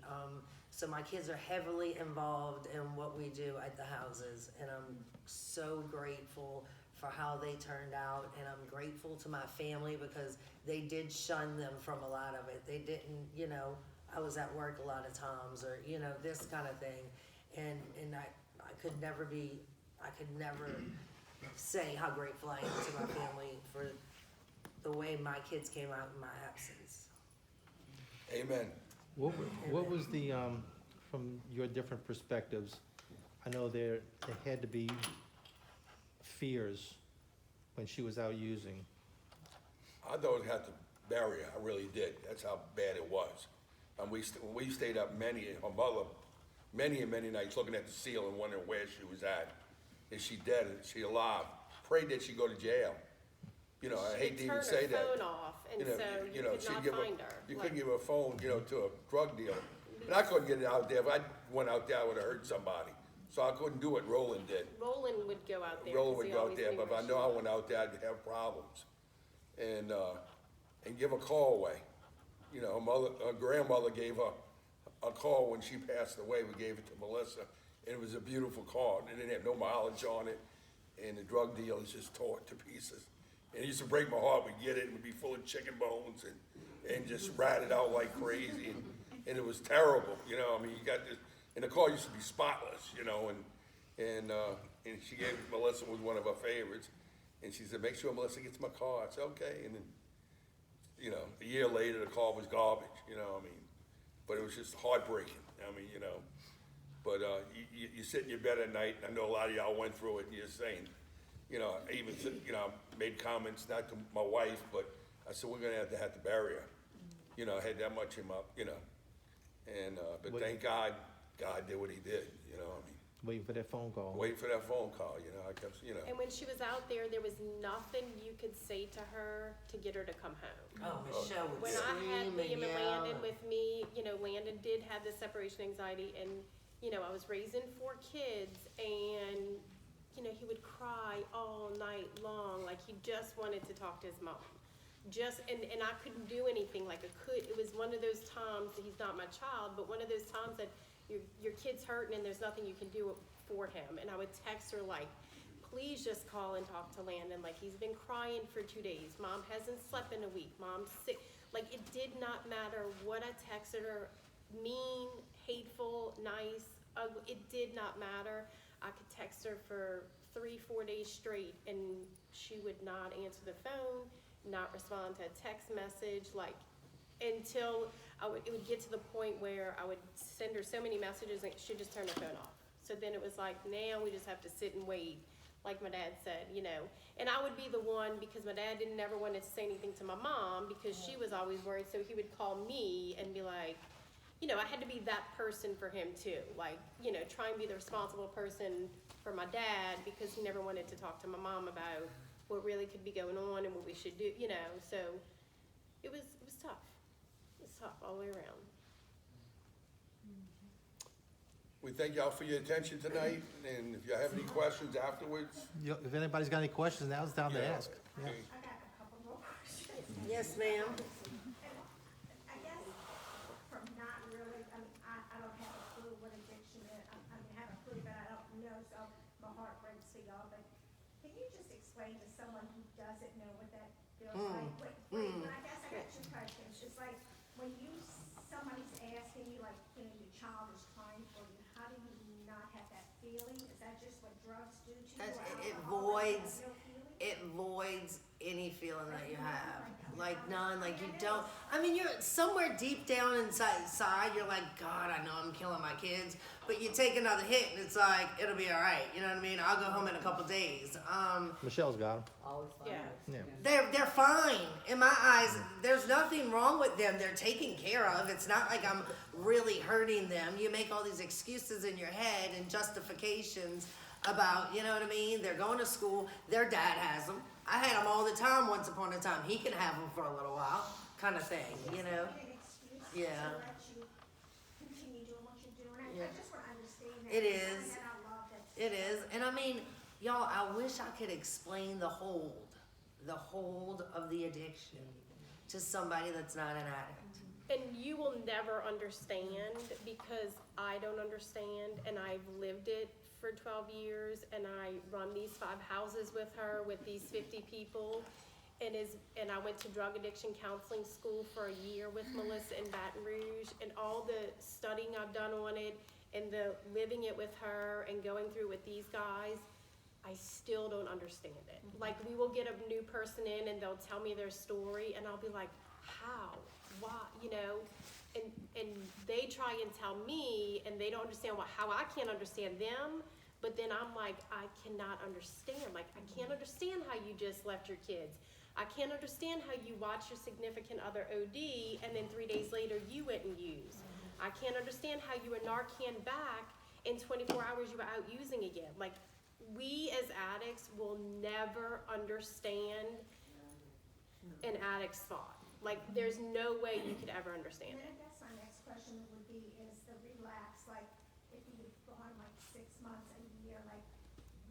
So my kids are heavily involved in what we do at the houses, and I'm so grateful for how they turned out, and I'm grateful to my family because they did shun them from a lot of it. They didn't, you know, I was at work a lot of times, or, you know, this kind of thing, and I could never say how grateful I am to my family for the way my kids came out in my absence. Amen. what was the, from your different perspectives, I know there had to be fears when she was out using. I thought it had to bury her, I really did. That's how bad it was. And we stayed up her mother, many nights looking at the ceiling, wondering where she was at. Is she dead? Is she alive? Prayed that she go to jail. You know, I hate to even say that. She turned her phone off, and so you could not find her. You couldn't give her a phone, you know, to a drug dealer. And I couldn't get it out there. If I went out there, I would have hurt somebody. So I couldn't do what Roland did. Roland would go out there. Roland 'cause would he go out always there, knew but if where I she know I was. went out there, I'd have problems. And give a call away. You know, her grandmother gave her a call when she passed away. We gave it to Melissa, and it was a beautiful call. It didn't have no mileage on it, and the drug dealers just tore it to pieces. And it used to break my heart. We'd get it, and it would be full of chicken bones and just rat it out like crazy. And it was terrible, you know. I mean, you got this, and the car used to be spotless, you know. And she gave Melissa was one of her favorites, and she said, "Make sure Melissa gets my car." I said, "Okay." And then, you know, a year later, the car was garbage, you know. I mean, but it was just heartbreaking. I mean, you know. But you sit in your bed at night, and I know a lot of y'all went through it, and you're saying, you know, I even, you know, made comments, not to my wife, but I said, we're gonna have to bury her. You know, I had that much in my, you know. And, but thank God, God did what he did, you know, I mean. Waiting for that phone call. waiting for that phone call, you know, I kept, you know. And when she was out there was nothing you could say to her to get her to come home. Oh, Michelle would When I had scream and Liam and yell. Landon with me, you know, Landon did have this separation anxiety, and, you know, I was raising 4 kids, and, you know, he would cry all night long, like he just wanted to talk to his mom. And I couldn't do anything, like it was one of those times, he's not my child, but one of those times that your kid's hurting and there's nothing you can do for him. And I would text her like, please just call and talk to Landon, like he's been crying for 2 days, mom hasn't slept in a week, mom's sick. Like it did not matter what I texted her, mean, hateful, nice, ugly, it did not matter. I could text her for 3-4 days straight and she would not answer the phone, not respond to a text message, like until it would get to the point where I would send her so many messages and she'd just turn her phone off. So then it was like, now we just have to sit and wait, like my dad said, you know. And I would be the one, because my dad never wanted to say anything to my mom because she was always worried, so he would call me and be like, you know, I had to be that person for him too. Like, you know, try and be the responsible person for my dad because he never wanted to talk to my mom about what really could be going on and what we should do, you know. So it was tough. It was tough all the way around. We thank y'all for your attention tonight, and if you have any questions afterwards, If anybody's got any questions, now's the time to Yeah. ask. Yeah. okay. I got a couple more questions. Yes, ma'am. I guess from not really, I mean, I don't have a clue what addiction is. I mean, I have a clue, but I don't know, so my heart breaks for y'all. But can you just explain to someone who doesn't know what that feels like? When I guess I got 2 questions. It's like when somebody's asking you, like, you know, your child is crying for you, how do you not have that feeling? Is that just what drugs do to you? That's- or it alcohol, like, voids- no feeling? It voids any feeling that you have. Like none, like you don't. I mean, you're somewhere deep down inside, you're like, God, I know I'm killing my kids. But you take another hit and it's like, it'll be all right. You know what I mean? I'll go home in a couple days. Michelle's got him. Yeah. Yeah. They're fine. In my eyes, there's nothing wrong with them. They're taken care of. It's not like I'm really hurting them. You make all these excuses in your head and justifications about, you know what I mean? They're going to school. Their dad has them. I had them all the time once upon a time. He can have them for a little while, kind of thing, you know? An excuse Yeah. to let you continue doing what you're doing. Yeah. I just want to understand that. It because is. I love that. It is. And I mean, y'all, I wish I could explain the hold of the addiction to somebody that's not an addict. And you will never understand because I don't understand, and I've lived it for 12 years, and I run these 5 houses with her, with these 50 people, and I went to drug addiction counseling school for a year with Melissa in Baton Rouge, and all the studying I've done on it, and the living it with her, and going through with these guys, I still don't understand it. Like, we will get a new person in, and they'll tell me their story, and I'll be like, how? Why? You know? And they try and tell me, and they don't understand how I can't understand them, but then I'm like, I cannot understand. Like, I can't understand how you just left your kids. I can't understand how you watched your significant other OD, and then 3 days later you went and used. I can't understand how you were Narcan back, in 24 hours you were out using again. Like, we as addicts will never understand an addict's thought. Like, there's no way you could ever understand And it. I guess my next question would be, is the relapse, like, if you've gone like 6 months, a year, like,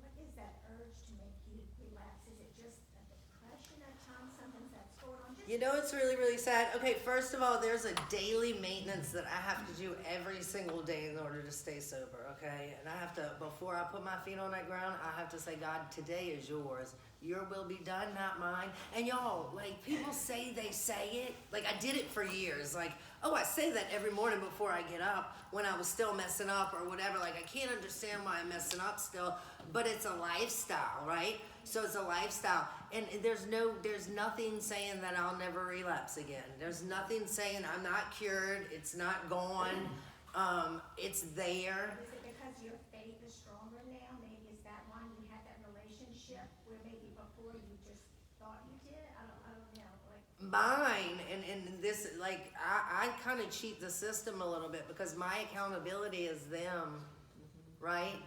what is that urge to make you relapse? Is it just a depression at times, something that's going on? Just You know, it's really, really sad. Okay, first of all, there's a daily maintenance that I have to do every single day in order to stay sober, okay? And I have to, before I put my feet on that ground, I have to say, God, today is yours. Your will be done, not mine. And y'all, like, people say they say it. Like, I did it for years. Like, oh, I say that every morning before I get up when I was still messing up or whatever. Like, I can't understand why I'm messing up still, but it's a lifestyle, right? So it's a lifestyle. And there's nothing saying that I'll never relapse again. There's nothing saying I'm not cured. It's not gone. It's there. Is it because your faith is stronger now? Maybe is that why you had that relationship where maybe before you just thought you did? I don't know. Like, Mine and this, like, I kind of cheat the system a little bit because my accountability is them, right?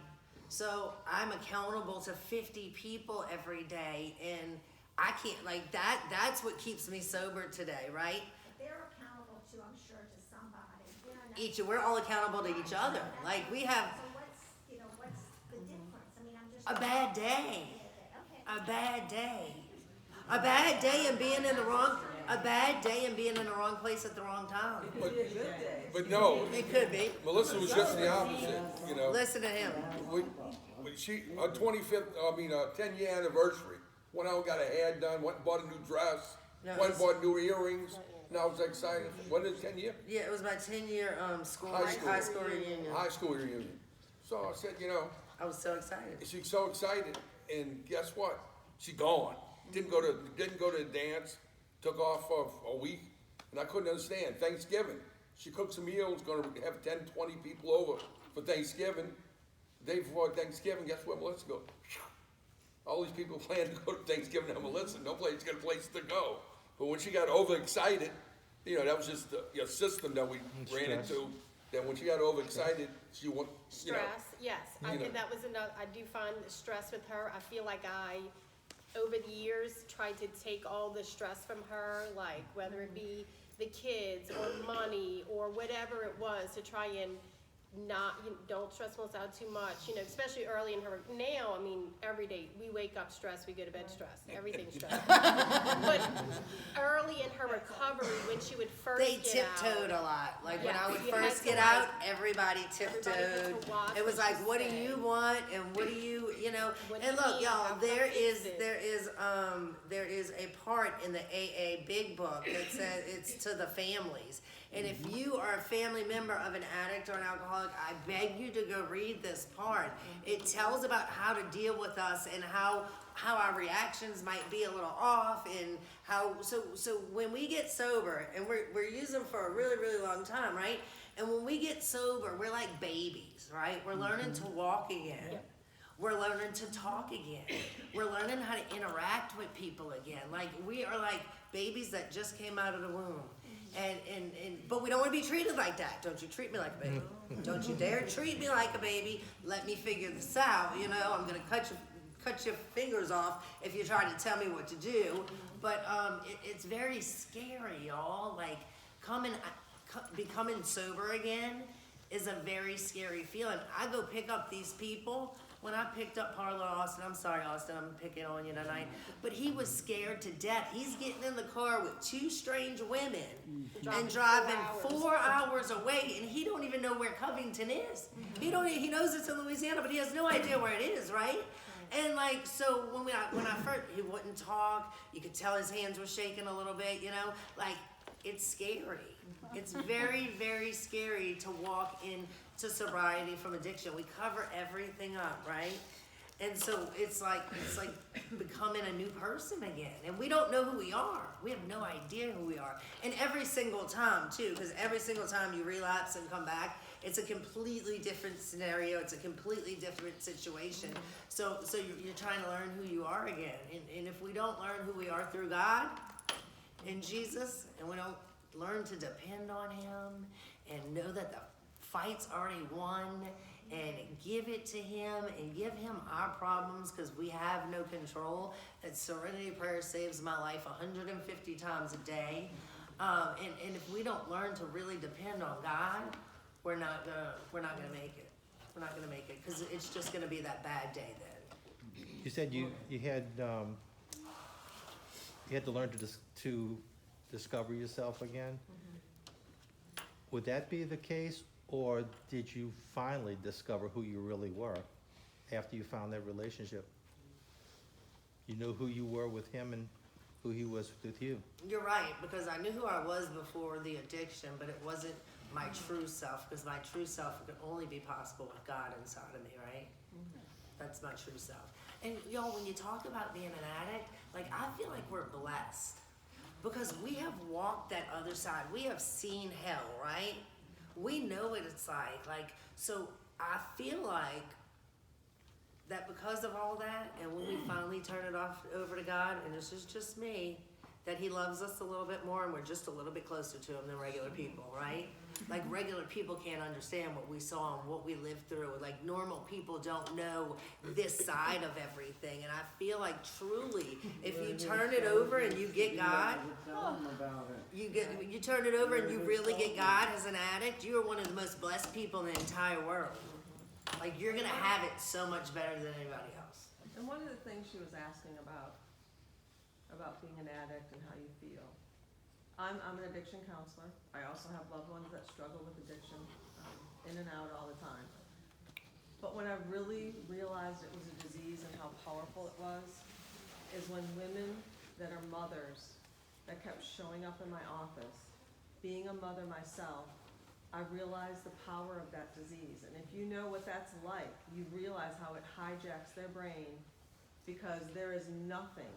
So I'm accountable to 50 people every day, and I can't, like, that's what keeps me sober today, right? But they're accountable to, I'm sure, to somebody. We're all accountable to each other. Like, we have So what's the difference? I mean, I'm just. a bad day. Okay. A bad day. A bad day and being in the wrong, a bad day and being in the wrong place at the wrong time. But no, It could be. Melissa was just the opposite, you know. Listen to him. When she, her 10-year anniversary, went out and got her hair done, went and bought a new dress, No, went and it's- bought new earrings. And I was excited. What is it, 10 year? Yeah, it was my 10-year school High high school. school reunion. High school reunion. So I said, you know, I was so excited. she's so excited, and guess what? She gone. Didn't go to the dance. Took off for a week, and I couldn't understand. Thanksgiving, she cooks some meals. Going to have 10, 20 people over for Thanksgiving. Day before Thanksgiving, guess where Melissa goes? All these people plan to go to Thanksgiving to Melissa. No place got a place to go. But when she got overexcited, you know, that was just the system that we ran Stress. into. That when she got overexcited, she went, you know. Stress, yes. I You know. think that was another, I do find the stress with her. I feel like I, over the years, tried to take all the stress from her, like whether it be the kids or money or whatever it was, to try and don't stress Melissa out too much, you know, especially early in her, now, I mean, every day, we wake up stressed, we go to bed stressed, everything's stressed. But early in her recovery, when she would first They get out. tiptoed a lot. Like when I Yeah, would you had first to, get like- out, everybody tiptoed. had to watch It was what like, you what do said. you want and what do you know? What And do you look, need? y'all, How there fix is it? there is a part in the AA Big Book that says it's to the families. And if you are a family member of an addict or an alcoholic, I beg you to go read this part. It tells about how to deal with us and how our reactions might be a little off, and how so when we get sober, and we're using for a really, really long time, right? And when we get sober, we're like babies, right? We're learning to walk again. We're learning to talk again. We're learning how to interact with people again. Like, we are like babies that just came out of the womb. But we don't want to be treated like that. Don't you treat me like a baby. Don't you dare treat me like a baby. Let me figure this out. You know, I'm gonna cut your fingers off if you try to tell me what to do. But it's very scary, y'all. Like, becoming sober again is a very scary feeling. I go pick up these people. When I picked up Harlow Austin, I'm sorry, Austin, I'm picking on you tonight, but he was scared to death. He's getting in the car with two strange women and driving 4 hours away, and he don't even know where Covington is. He knows it's in Louisiana, but he has no idea where it is, right? And like, so when I first, he wouldn't talk. You could tell his hands were shaking a little bit, you know, like, it's scary. It's very, very scary to walk into sobriety from addiction. We cover everything up, right? And so it's like becoming a new person again. And we don't know who we are. We have no idea who we are. And every single time too, because every single time you relapse and come back, it's a completely different scenario. It's a completely different situation. So you're trying to learn who you are again. And if we don't learn who we are through God and Jesus, and we don't learn to depend on Him and know that the fight's already won, and give it to Him and give Him our problems, because we have no control. That serenity prayer saves my life 150 times a day. And if we don't learn to really depend on God, we're not gonna make it. We're not gonna make it, because it's just gonna be that bad day then. You said you had to learn to discover yourself again. Would that be the case, or did you finally discover who you really were after you found that relationship? You knew who you were with him and who he was with you. You're right, because I knew who I was before the addiction, but it wasn't my true self, because my true self could only be possible with God inside of me, right? That's my true self. And y'all, when you talk about being an addict, like, I feel like we're blessed, because we have walked that other side. We have seen hell, right? We know what it's like, so I feel like that because of all that, and when we finally turn it over to God, and this is just me, that He loves us a little bit more, and we're just a little bit closer to Him than regular people, right? Like regular people can't understand what we saw and what we lived through. Like normal people don't know this side of everything. And I feel like truly, if you turn it over and you get God, you turn it over and you really get God as an addict, you are one of the most blessed people in the entire world. Like you're gonna have it so much better than anybody else. And one of the things she was asking about being an addict and how you feel. I'm an addiction counselor. I also have loved ones that struggle with addiction, in and out all the time. But when I really realized it was a disease and how powerful it was, is when women that are mothers that kept showing up in my office, being a mother myself, I realized the power of that disease. And if you know what that's like, you realize how it hijacks their brain, because there is nothing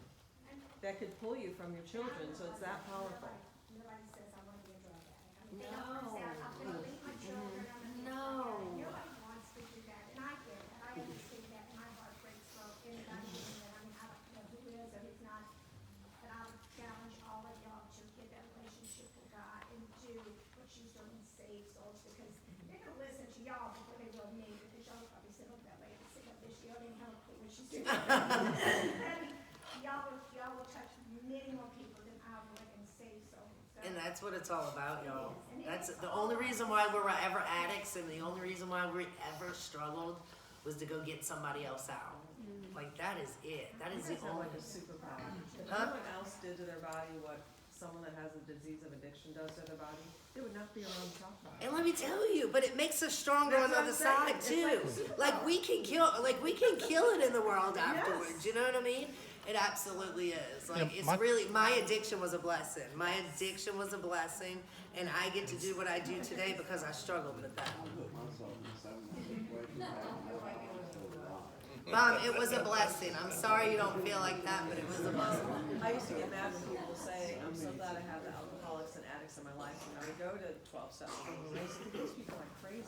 that could pull you from your children, so it's that powerful. Nobody says I want to be a drug addict. I mean, they don't say I'm gonna leave my children, I'm gonna be a drug addict. Nobody wants to do that, and I get it, I understand that, and my heart breaks for anybody doing that. I mean, I don't know who is or who's not, but I would challenge all of y'all to get that relationship with God and do what she's doing and save souls, because they're gonna listen to y'all before they will me, because y'all probably sit up that way and sit up this, y'all didn't have a clue what she's doing. Y'all will touch many more people than I would and save souls. So- And that's what it's all about, y'all. And That's it's the all only reason about- why we're ever addicts, and the only reason why we ever struggled was to go get somebody else out. Like that is it. That is You the guys have only. like a superpower. If Huh? anyone else did to their body what someone that has a disease of addiction does to their body, they would not be around to talk about it. And let me tell you, but it makes us stronger on That's the what other I'm side saying. too. It's like Like we can kill it in the world afterwards. Yes. You know what I mean? It absolutely is. Like Yeah, it's my- really, my addiction was a blessing. My addiction was a blessing, and I get to do what I do today because I struggled with that. Mom, it was a blessing. I'm sorry you don't feel like that, but it was a blessing. I used to get mad when people say, I'm so glad I have the alcoholics and addicts in my life, and I would go to 12-step meetings, and I used to think these people are crazy.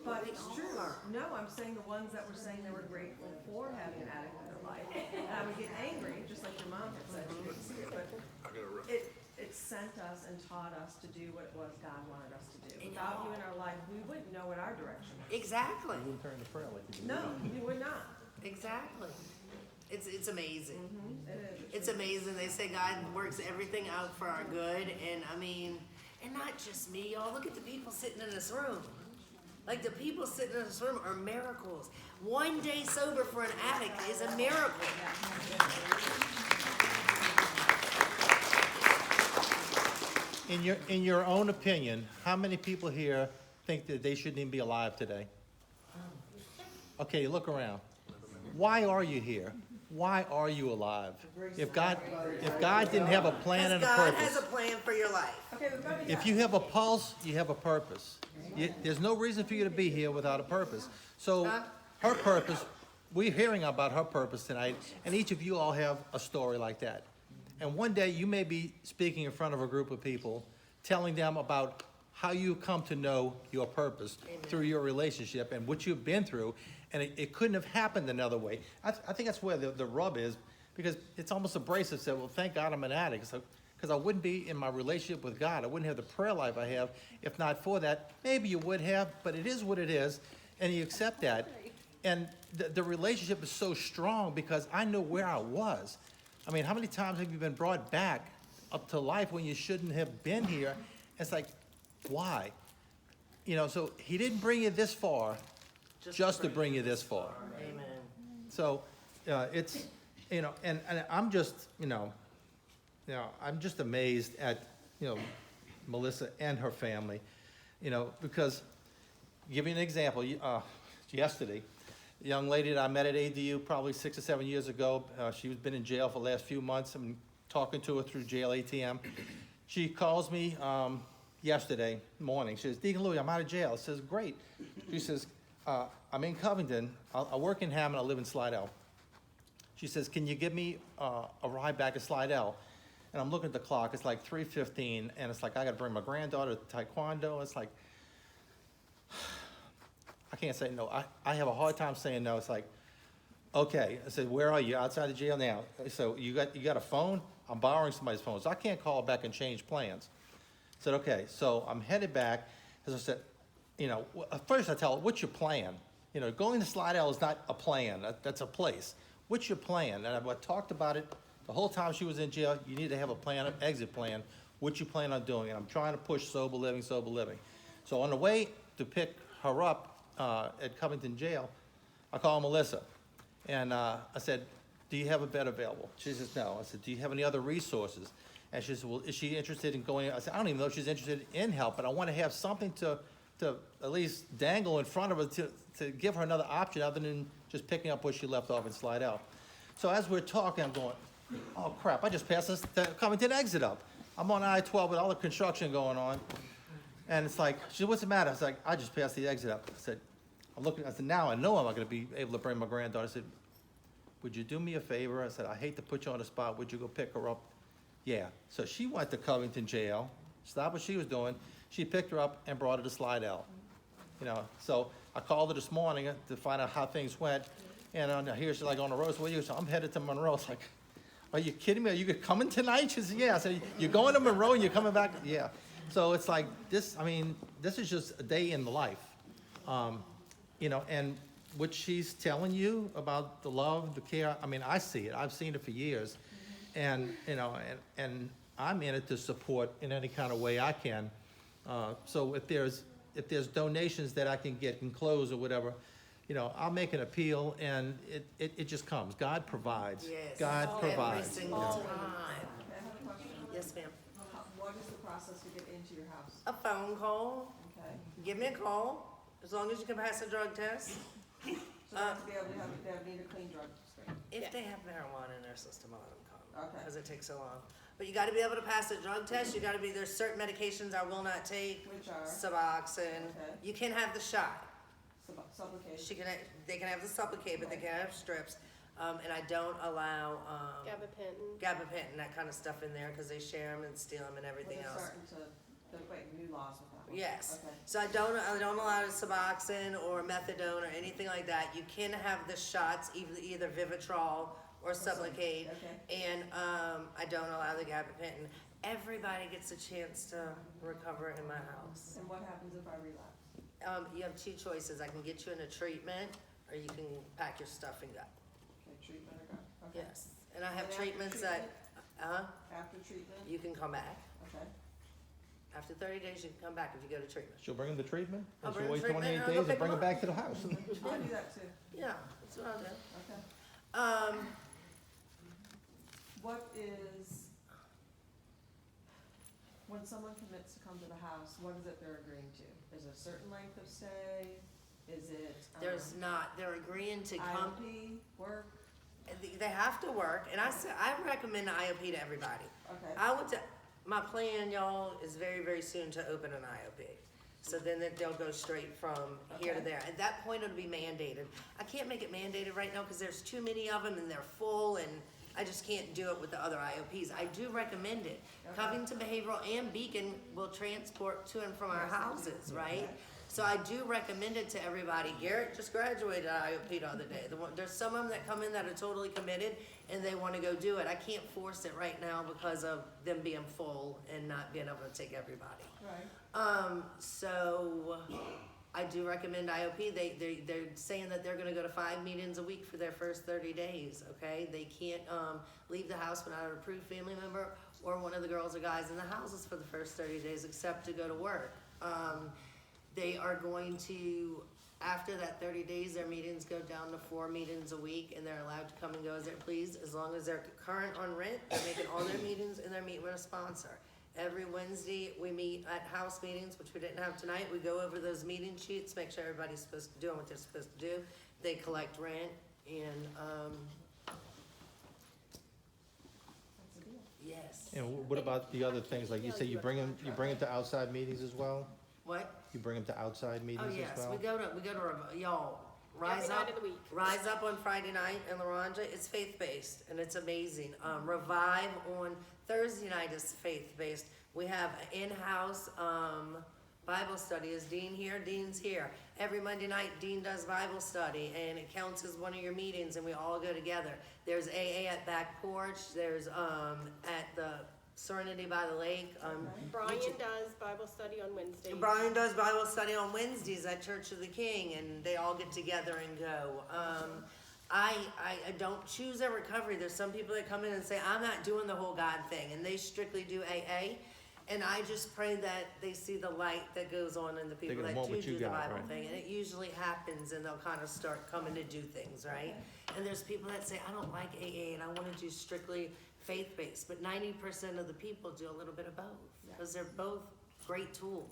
But it's true. No, I'm saying the ones that were saying they were grateful for having an addict in their life. And I would get angry, just like your mom had said, she didn't see it, but it sent us and taught us to do what it was God wanted us to do. Without you in our life, we wouldn't know what our direction was. Exactly. You wouldn't turn to prayer like you do. No, we would not. Exactly. It's amazing. It is. It's amazing. They say God works everything out for our good, and I mean, and not just me, y'all. Look at the people sitting in this room. Like the people sitting in this room are miracles. One day sober for an addict is a miracle. In your own opinion, how many people here think that they shouldn't even be alive today? Okay, look around. Why are you here? Why are you alive? If God didn't have a plan and a God has purpose, a plan for your life. Okay, we've got to if you have a pulse, you have a purpose. There's no reason for you to be here without a purpose. So her purpose, we're hearing about her purpose tonight, and each of you all have a story like that. And one day you may be speaking in front of a group of people, telling them about how you come to know your purpose through your relationship and what you've been through, and it couldn't have happened another way. I think that's where the rub is, because it's almost abrasive to say, well, thank God I'm an addict. Because I wouldn't be in my relationship with God. I wouldn't have the prayer life I have if not for that. Maybe you would have, but it is what it is, and you accept that. And the relationship is so strong because I know where I was. I mean, how many times have you been brought back up to life when you shouldn't have been here? It's like, why? You know, so he didn't bring you this far just to bring you this far. Amen. So, it's, you know, and I'm just, I'm just amazed at, Melissa and her family, because, give you an example, yesterday, the young lady that I met at ADU probably 6 or 7 years ago, she's been in jail for the last few months. I'm talking to her through jail ATM. She calls me yesterday morning. She says, Deacon Louie, I'm out of jail. I says, great. She says, I'm in Covington. I work in Hammond. I live in Slidell. She says, can you give me a ride back to Slidell? And I'm looking at the clock. It's like 3:15, and it's like I got to bring my granddaughter to Taekwondo. It's like, I can't say no. I have a hard time saying no. It's like, okay. I said, where are you? Outside the jail now. So you got a phone? I'm borrowing somebody's phone, so I can't call back and change plans. I said, okay. So I'm headed back. As I said, first I tell her, what's your plan? Going to Slidell is not a plan, that's a place. What's your plan? And I talked about it the whole time she was in jail. You need to have a plan, an exit plan. What you plan on doing? And I'm trying to push sober living. So on the way to pick her up at Covington Jail, I called Melissa. And I said, do you have a bed available? She says, no. I said, do you have any other resources? And she said, well, is she interested in going? I said, I don't even know if she's interested in help, but I want to have something to at least dangle in front of her to give her another option other than just picking up where she left off in Slidell. So as we're talking, I'm going, oh crap, I just passed this Covington exit up. I'm on I-12 with all the construction going on. And it's like, she said, what's the matter? I was like, I just passed the exit up. I said, now I know I'm not gonna be able to bring my granddaughter. I said, would you do me a favor? I said, I hate to put you on the spot. Would you go pick her up? Yeah. So she went to Covington Jail, stopped what she was doing. She picked her up and brought her to Slidell. So I called her this morning to find out how things went. And here she's like on the road. So, so I'm headed to Monroe. It's like, are you kidding me? Are you coming tonight? She said, yeah. I said, you're going to Monroe and you're coming back? Yeah. So it's like this, this is just a day in the life. And what she's telling you about the love, the care, I see it. I've seen it for years. And, and I'm in it to support in any kind of way I can. So if there's donations that I can get and close or whatever, I'll make an appeal and it just comes. God provides. Yes. God provides. Every single Oh. time. I have a question. Yes, ma'am. What is the process to get into your house? A phone call. Okay. Give me a call, as long as you can pass a drug test. So they have to be able to need a clean drug screen. If Yeah. they have marijuana in their system, I'll let them come. Okay. Because it takes so long. But you gotta be able to pass a drug test. There's certain medications I will not take. Which are? Suboxone. Okay. You can have the shot. Supplication. They can have the Sublocade, but they can't have strips. And I don't allow, Gabapentin. gabapentin, that kind of stuff in there, because they share them and steal them and But everything they're else. starting to wait, new laws with that one. Yes. Okay. So I don't allow Suboxone or methadone or anything like that. You can have the shots, either Vivitrol or Sublocade. Okay. And, I don't allow the gabapentin. Everybody gets a chance to recover in my house. And what happens if I relapse? You have two choices. I can get you in a treatment, or you can pack your stuff and go. Okay, treatment or go? Okay. Yes. And I have And after treatments that, After treatment? you can come back. Okay. After 30 days, you can come back if you go to treatment. She'll bring him to treatment, I'll and bring she'll him wait to treatment 28 and I'll go days and pick bring him him up. back to the house. I'll do that too. Yeah, that's what I'll do. Okay. What is, when someone commits to come to the house, what is it they're agreeing to? Is it a certain length of stay? Is it? There's not, they're agreeing to come, IOP, work? they have to work, and I recommend the IOP to everybody. Okay. My plan, y'all, is very, very soon to open an IOP. So then they'll go straight from here to Okay. there. At that point, it'll be mandated. I can't make it mandated right now because there's too many of them and they're full, and I just can't do it with the other IOPs. I do recommend it. Okay. Covington Behavioral and Beacon will transport to and from our houses, right? So I do recommend it to everybody. Garrett just graduated IOP the other day. There's some of them that come in that are totally committed and they want to go do it. I can't force it right now because of them being full and not being able to take everybody. Right. So I do recommend IOP. They're saying that they're gonna go to 5 meetings a week for their first 30 days, okay? They can't, leave the house without an approved family member or one of the girls or guys in the houses for the first 30 days except to go to work. They are going to, after that 30 days, their meetings go down to 4 meetings a week, and they're allowed to come and go as they please, as long as they're current on rent, they're making all their meetings, and they're meeting with a sponsor. Every Wednesday, we meet at house meetings, which we didn't have tonight. We go over those meeting sheets, make sure everybody's doing what they're supposed to do. They collect rent, and, That's the deal. yes. And what about the other things, like you say, you bring him to outside meetings as well? What? You bring him to outside Oh, meetings as yes, well? we go to, y'all, Rise Every Up. night of the week. Rise Up on Friday night in LaRonja, it's faith-based, and it's amazing. Revive on Thursday night is faith-based. We have an in-house, Bible study. Is Dean here? Dean's here. Every Monday night, Dean does Bible study, and it counts as one of your meetings, and we all go together. There's AA at Back Porch, there's, at the Serenity by the Lake. Brian does Bible study on Wednesdays. Brian does Bible study on Wednesdays at Church of the King, and they all get together and go. I don't choose a recovery. There's some people that come in and say, I'm not doing the whole God thing, and they strictly do AA. And I just pray that they see the light that goes on in the people gonna that want do what you do the got, Bible right? thing. And it usually happens, and they'll kind of start coming to do things, right? And there's people that say, I don't like AA, and I want to do strictly faith-based. But 90% of the people do a little bit of both, because they're both great tools.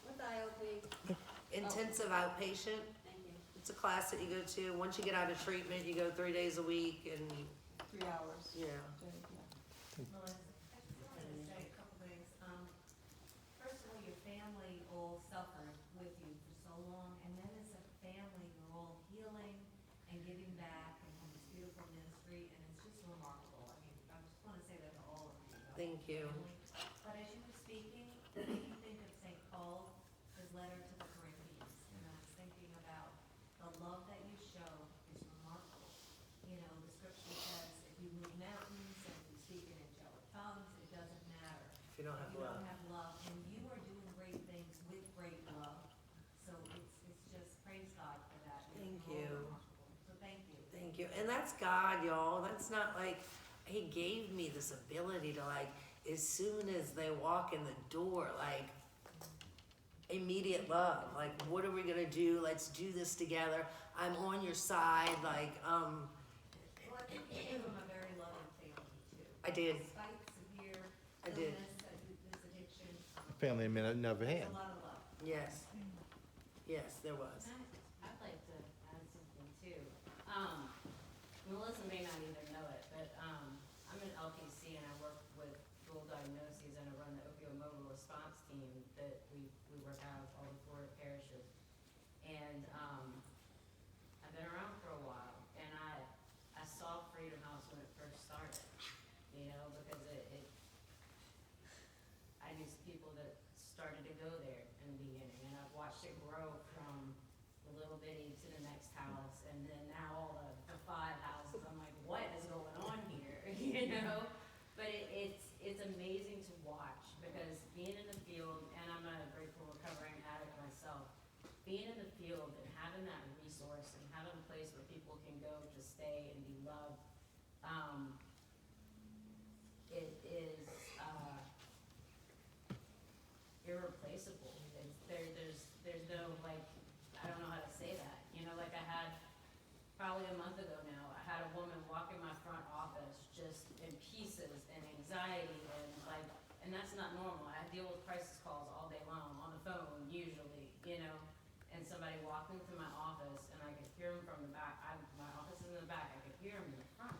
What's IOP? Intensive outpatient. Thank you. It's a class that you go to. Once you get out of treatment, you go 3 days a week, and 3 hours. yeah. Melissa, I just wanted to say a couple things. First of all, your family all suffered with you for so long, and then as a family, you're all healing and giving back and from this beautiful ministry, and it's just remarkable. I mean, I just want to say that to all of you. about Thank you. your family. But as you were speaking, it made me think of St. Paul, his letter to the Corinthians, and I was thinking about the love that you show is remarkable. You know, the scripture says, if you move mountains and you speak in angelic tongues, it doesn't matter. If you don't have You love. don't have love, and you are doing great things with great love. So it's just praise God for that. It's Thank all you. remarkable. So thank you. Thank you. And that's God, y'all. That's not like, He gave me this ability to, like, as soon as they walk in the door, like, immediate love. Like, what are we gonna do? Let's do this together. I'm on your side. Like, Well, I think you came from a very loving family too. I did. Despite severe I did. illness and this addiction, Family I never there's had. a lot of love. Yes. Yes, there was. I'd like to add something too. Melissa may not even know it, but I'm an LPC and I work with dual diagnoses and I run the opioid mobile response team that we work out of all the Florida parishes. And I've been around for a while, and I saw Freedom House when it first started, you know, because I knew some people that started to go there in the beginning, and I've watched it grow from the little bitty to the next house, and then now all the 5 houses. I'm like, what is going on here, you know? But it's amazing to watch, because being in the field, and I'm a grateful recovering addict myself, being in the field and having that resource and having a place where people can go to stay and be loved, it is irreplaceable. There's no, like, I don't know how to say that. You know, like I had, probably a month ago now, I had a woman walk in my front office just in pieces and anxiety and that's not normal. I deal with crisis calls all day long, on the phone usually, you know, and somebody walked into my office and I could hear them from the back. My office is in the back, I could hear them in the front.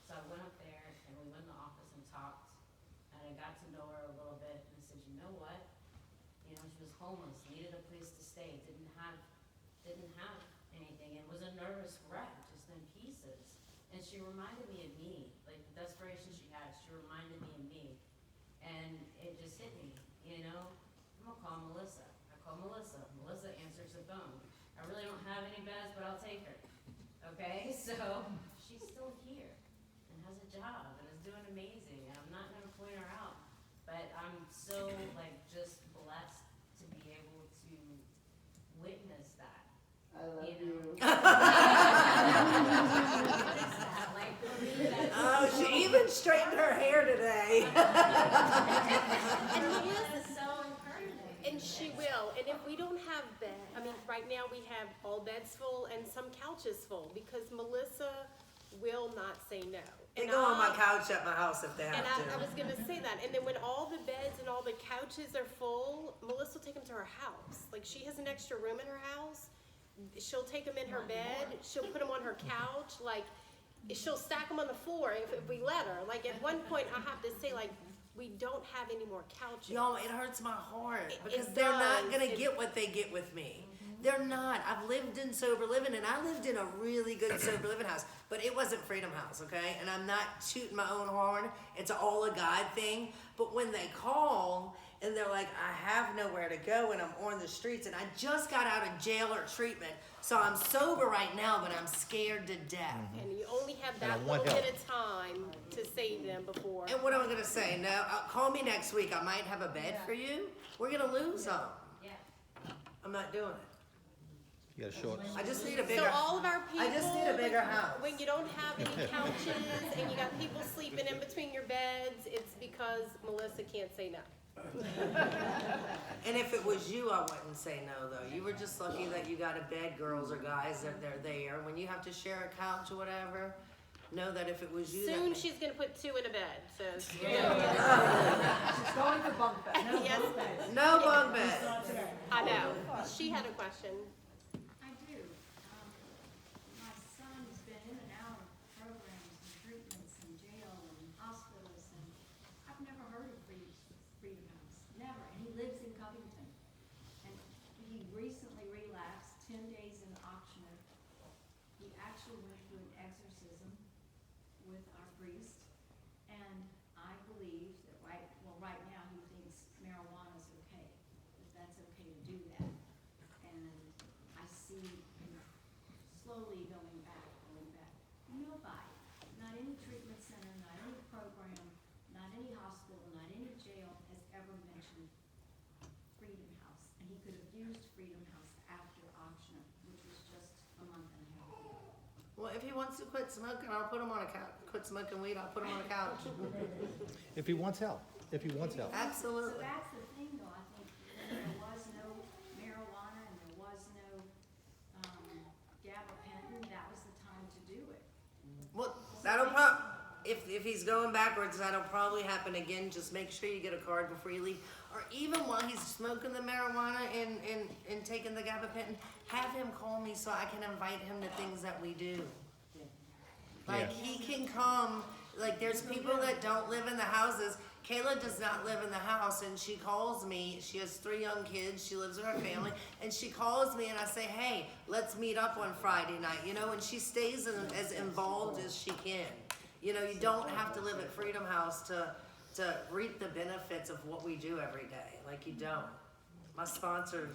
So I went up there and we went in the office and talked, and I got to know her a little bit, and I said, you know what? You know, she was homeless, needed a place to stay, didn't have anything, and was a nervous wreck, just in pieces. And she reminded me of me, like the desperation she had, she reminded me of me. And it just hit me, you know, I'm gonna call Melissa. I call Melissa, Melissa answers the phone. I really don't have any beds, but I'll take her, okay? So, she's still here, and has a job, and is doing amazing, and I'm not gonna point her out, but I'm so, like, just blessed to be able to witness that. I love you. Like, for me, that's Oh, she even straightened her hair today. And that's so encouraging. And she will, and if we don't have bed, I mean, right now we have all beds full and some couches full, because Melissa will not say no. They And go on my I- couch at my house if they have And I to. was gonna say that, and then when all the beds and all the couches are full, Melissa will take them to her house. Like, she has an extra room in her house, she'll take them in her bed, she'll put them on her couch, like, she'll stack them on the floor if we let her. Like, at one point, I have to say, like, we don't have any more couches. Y'all, it hurts my heart It because they're not does. gonna It- get what they get with me. They're not. I've lived in sober living, and I lived in a really good sober living house, but it wasn't Freedom House, okay? And I'm not tooting my own horn. It's all a God thing. But when they call and they're like, I have nowhere to go and I'm on the streets and I just got out of jail or treatment. So I'm sober right now, but I'm scared to death. And you only have And I that want little help. bit of time to save them before. And what am I gonna say? No, call me next week. I might have a bed for you. We're gonna lose them. Yeah. I'm not doing it. You got a short, I just need a bigger. So all of our people. I just need a bigger house. When you don't have any couches and you got people sleeping in between your beds, it's because Melissa can't say no. And if it was you, I wouldn't say no, though. You were just lucky that you got a bed, girls or guys, that they're there. When you have to share a couch or whatever, know that if it was you, Soon that she's gonna put 2 in a bed, so. She's going for bunk bed. Yes, no bunk bed. I know. She had a question. I do. My son's been in and out of programs and treatments and jail and hospitals, and I've never heard of Freedom House, never, and he lives in Covington. And he recently relapsed, 10 days in Oxnard. He actually went through an exorcism with our priest, and I believe that right now he thinks marijuana's okay, that that's okay to do that. And I see him slowly going back. Nobody, not any treatment center, not any program, not any hospital, not any jail has ever mentioned Freedom House. And he could have used Freedom House after Oxnard, which was just a month and a half ago. Well, if he wants to quit smoking, I'll put him on a couch. Quit smoking weed, I'll put him on a couch. if he wants help, if he wants help. So Absolutely. that's the thing, though, I think, when there was no marijuana and there was no, gabapentin, that was the time to do it. Well, if he's going backwards, that'll probably happen again. Just make sure you get a card before you leave. Or even while he's smoking the marijuana and taking the gabapentin, have him call me so I can invite him to things that we do. Like, Yeah. he can come, like, there's people that don't live in the houses. Kayla does not live in the house, and she calls me. She has 3 young kids. She lives with her family, and she calls me, and I say, hey, let's meet up on Friday night, and she stays as involved as she can. You don't have to live at Freedom House to reap the benefits of what we do every day. Like, you don't. My sponsor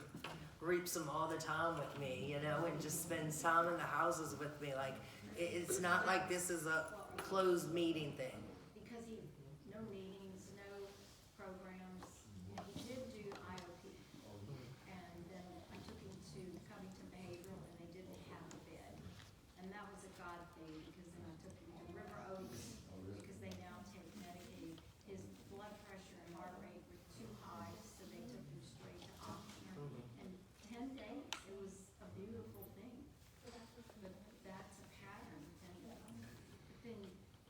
reaps them all the time with me, and just spends time in the houses with me. Like, it's not like this is a closed meeting thing. Because no meetings, no programs, he did do IOP. And then I took him to Covington Behavioral and they didn't have a bed. And that was a God thing, because then I took him to River Oaks, because they now take Medicaid. His blood pressure and heart rate were too high, so they took him straight to Oxnard. And 10 days, it was a beautiful thing. But that's a pattern, and then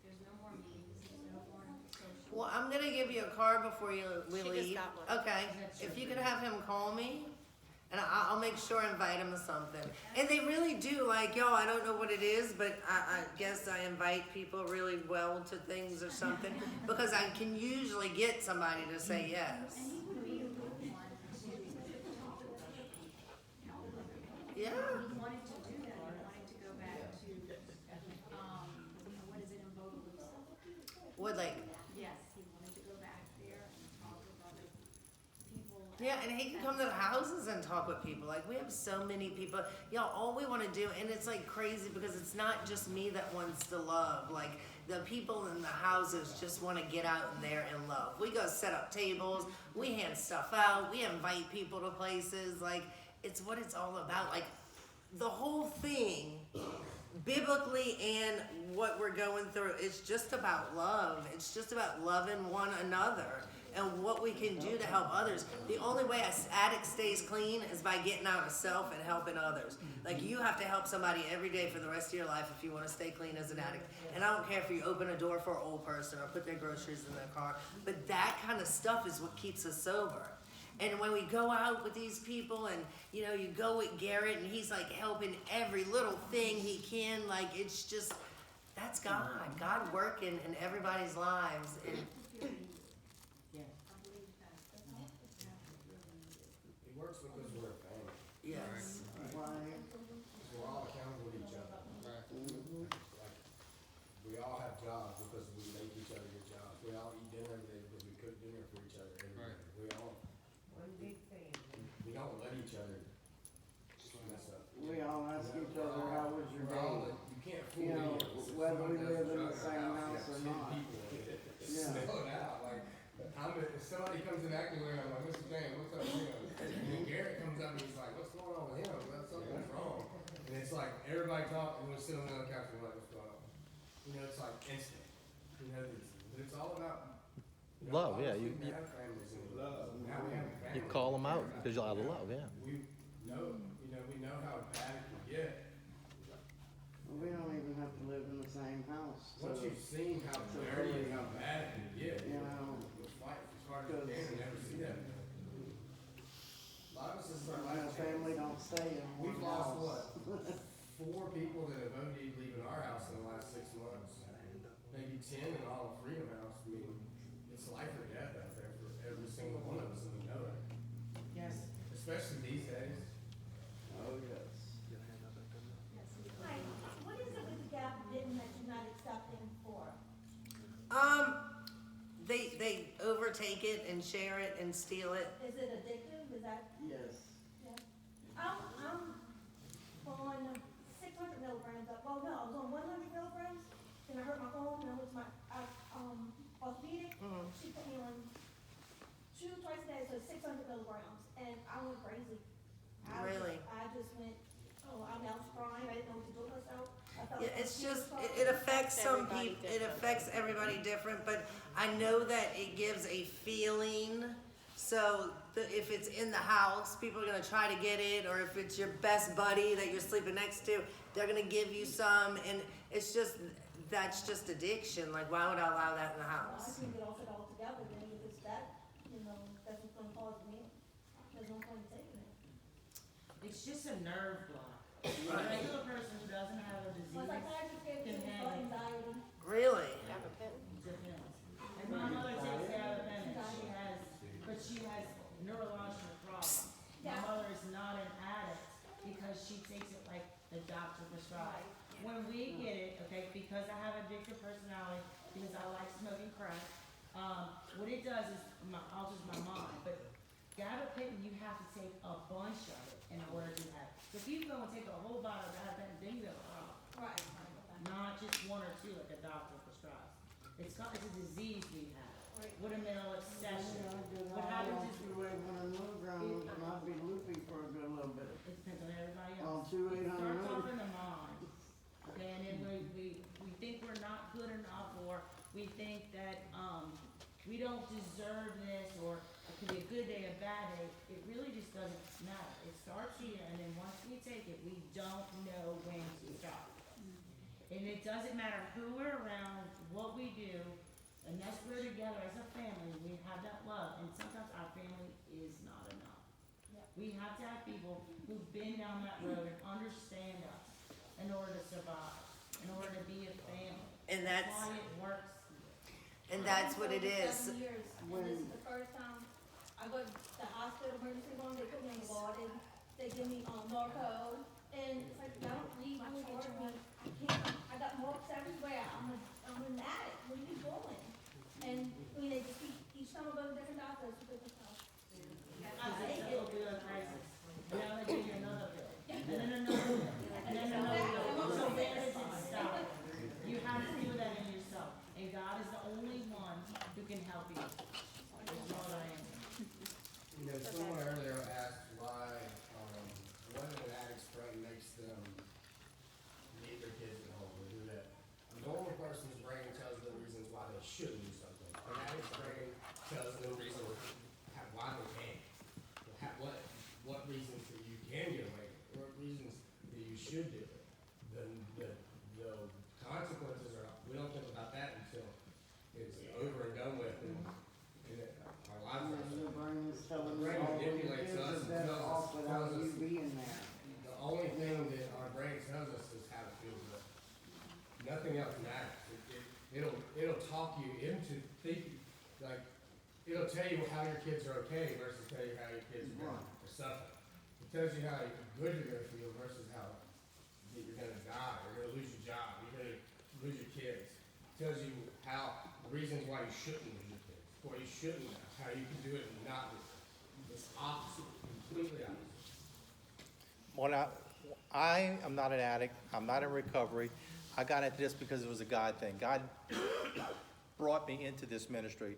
there's no more meetings, there's no more social. Well, I'm gonna give you a card before we She leave. just got one. Okay, if you could have him call me, and I'll make sure I invite him to something. And they really do, like, I don't know what it is, but I guess I invite people really well to things or something, because I can usually get somebody to say yes. And he would be a good one to talk with people. Yeah. He wanted to do that, he wanted to go back to, what is it in Bogalusa? Would like, Yes, he wanted to go back there and talk with other people. yeah, and he can come to the houses and talk with people. Like, we have so many people. All we want to do, and it's like crazy because it's not just me that wants to love. Like, the people in the houses just want to get out there and love. We go set up tables, we hand stuff out, we invite people to places. Like, it's what it's all about. Like, the whole thing, biblically and what we're going through, it's just about love. It's just about loving one another and what we can do to help others. The only way an addict stays clean is by getting out of self and helping others. Like, you have to help somebody every day for the rest of your life if you want to stay clean as an addict. And I don't care if you open a door for an old person or put their groceries in their car, but that kind of stuff is what keeps us sober. And when we go out with these people and, you go with Garrett and he's like helping every little thing he can, like, it's just, that's God. God working in everybody's lives. And I believe that. It works because we're a family. yes. We're all accountable to each other. Like, we all have jobs because we make each other get jobs. We all eat dinner every day because we cook dinner for each other every day. We all if somebody comes in acting weird, I'm like, Mr. James, what's up with him? And then Garrett comes up and he's like, what's going on with him? Well, something's wrong. And it's like, everybody talk, and we're sitting on the couch and we're like, what's going on? You know, it's like instant. You know, but it's all about, you know, Love, yeah, obviously you- we have families and love. Now we have a family. You call them out because you're out of love, yeah. We know how bad it can get. We don't even have to live in the same house. Once you've seen how dirty and how bad it can get, You know, we'll fight as hard as we can and never see that. A lot of us is our my life family change. don't stay in one We've lost house. what? 4 people that have OD'd leaving our house in the last 6 months. Maybe 10 in all of Freedom House. I mean, it's life or death out there for every single one of us, and we know it. Yes. Especially these days. Oh, yes. Hi, what is it with the gap bitten that you're not accepting for? They overtake it and share it and steal it. Is it addictive? Is that? Yes. Yeah. I'm on 600 milligrams of, well, no, I was on 100 milligrams, then I hurt my arm, and I went to my, orthopedic. She put me on 2 twice a day, so 600 milligrams, and I went crazy. Really? I just went, I'm now crying, I didn't know what to do with myself. I felt Yeah, like it's I was just, crying. it affects some Everybody people, it different. affects everybody different, but I know that it gives a feeling. So if it's in the house, people are gonna try to get it, or if it's your best buddy that you're sleeping next to, they're gonna give you some, and it's just, that's just addiction. Like, why would I allow that in the I house? can get off it altogether, then if it's that, that's what's gonna cause me, there's no point in taking it. It's just a nerve block. A regular person who doesn't have a disease Once I tried to get can it, have it. anxiety. Really? Depends. And my mother takes gabapentin. She has neurological problems. My Yeah. mother is not an addict because she takes it like the doctor prescribed. When we get it, okay, because I have addictive personality, because I like smoking crack, what it does is alters my mind. But gabapentin, you have to take a bunch of it in order to have it. So if you go and take a whole bottle of gabapentin, then you have a problem. Right. Not just 1 or 2 like a doctor prescribes. It's a disease we have. Right. With a mental obsession. What I happens on is 2,800 milligrams, and I'd be loopy for a good little bit. it depends on everybody On else. 2,800 Starts off milligrams. in the mind. Okay, and then we think we're not good enough, or we think that, we don't deserve this, or it could be a good day, a bad day. It really just doesn't matter. It starts here, and then once we take it, we don't know when to stop. And it doesn't matter who we're around, what we do, unless we're together as a family, we have that love, and sometimes our family is not enough. We have to have people who've been down that road and understand us in order to survive, in order to be a family. And that's, why it works. and that's what it is. 7 years, and this is the first time I go to the hospital emergency room, they put me in the ward, they give me, Norco, and it's like, I don't read my chart, I got marks everywhere, I'm an addict, what are you doing? And, they just each time I go to different doctors, different stuff. Because it's a opioid crisis. And now they give you another pill, and then another pill, and then another pill. So where does it stop? You have to do that in yourself, and God is the only one who can help you. That's all I am. Someone earlier asked why, what an addict's brain makes them leave their kids at home or do that. A normal person's brain tells them reasons why they shouldn't do something. An addict's brain tells them reasons why they can't. What reasons that you can get away with, what reasons that you should do it. The consequences are, we don't think about that until it's over and done with and our lives are. The brain is telling The brain us all the manipulates kids us are and better tells off us- without tells you us- being there. The only thing that our brain tells us is how to feel good. Nothing else matters. It'll talk you into thinking, like, it'll tell you how your kids are okay versus tell you how your kids are suffering. It tells you how good you're gonna feel versus how that you're gonna die, you're gonna lose your job, you're gonna lose your kids. It tells you how, the reasons why you shouldn't lose your kids, why you shouldn't, how you can do it and not do it. It's opposite, completely opposite. Well, now, I am not an addict. I'm not in recovery. I got into this because it was a God thing. God brought me into this ministry.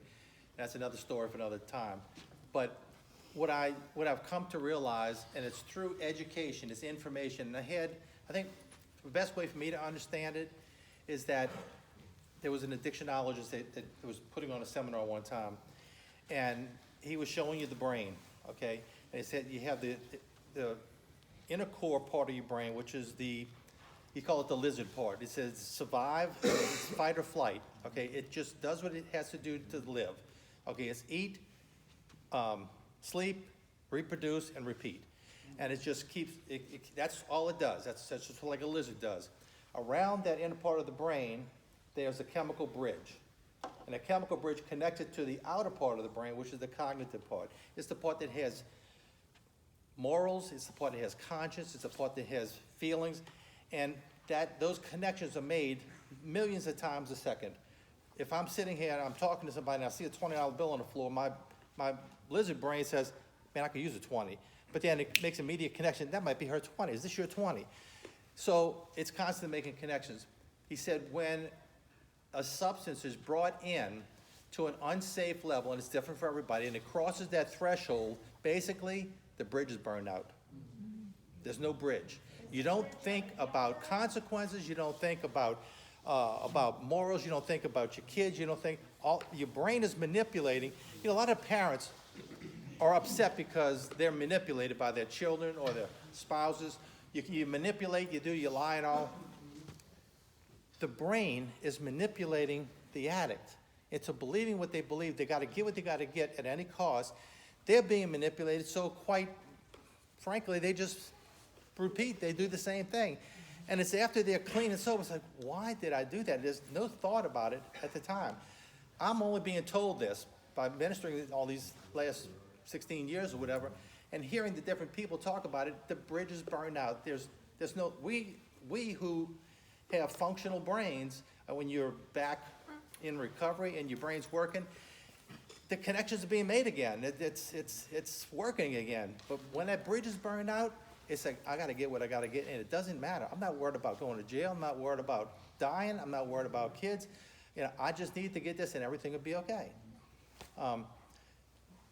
That's another story for another time. But what I've come to realize, and it's through education, it's information, and I think the best way for me to understand it is that there was an addictionologist that was putting on a seminar one time, and he was showing you the brain, okay? And he said you have the inner core part of your brain, which is he call it the lizard part. It says survive, it's fight or flight, okay? It just does what it has to do to live. Okay, it's eat, sleep, reproduce, and repeat. And it just keeps, that's all it does. That's just like a lizard does. Around that inner part of the brain, there's a chemical bridge. And a chemical bridge connected to the outer part of the brain, which is the cognitive part. It's the part that has morals, it's the part that has conscience, it's the part that has feelings, and those connections are made millions of times a second. If I'm sitting here and I'm talking to somebody and I see a $20 bill on the floor, my lizard brain says, man, I could use a 20. But then it makes immediate connection. That might be her 20. Is this your 20? So it's constantly making connections. He said when a substance is brought in to an unsafe level, and it's different for everybody, and it crosses that threshold, basically the bridge is burned out. There's no bridge. You don't think about consequences. You don't think about morals. You don't think about your kids. You don't think, your brain is manipulating. You know, a lot of parents are upset because they're manipulated by their children or their spouses. You manipulate, you lie and all. The brain is manipulating the addict into believing what they believe. They got to get what they got to get at any cost. They're being manipulated, so quite frankly, they just repeat. They do the same thing. And it's after they're clean and sober, it's like, why did I do that? There's no thought about it at the time. I'm only being told this by ministering all these last 16 years or whatever, and hearing the different people talk about it. The bridge is burned out. There's no, we who have functional brains, when you're back in recovery and your brain's working, the connections are being made again. It's working again. But when that bridge is burned out, it's like, I got to get what I got to get, and it doesn't matter. I'm not worried about going to jail. I'm not worried about dying. I'm not worried about kids. You know, I just need to get this, and everything will be okay.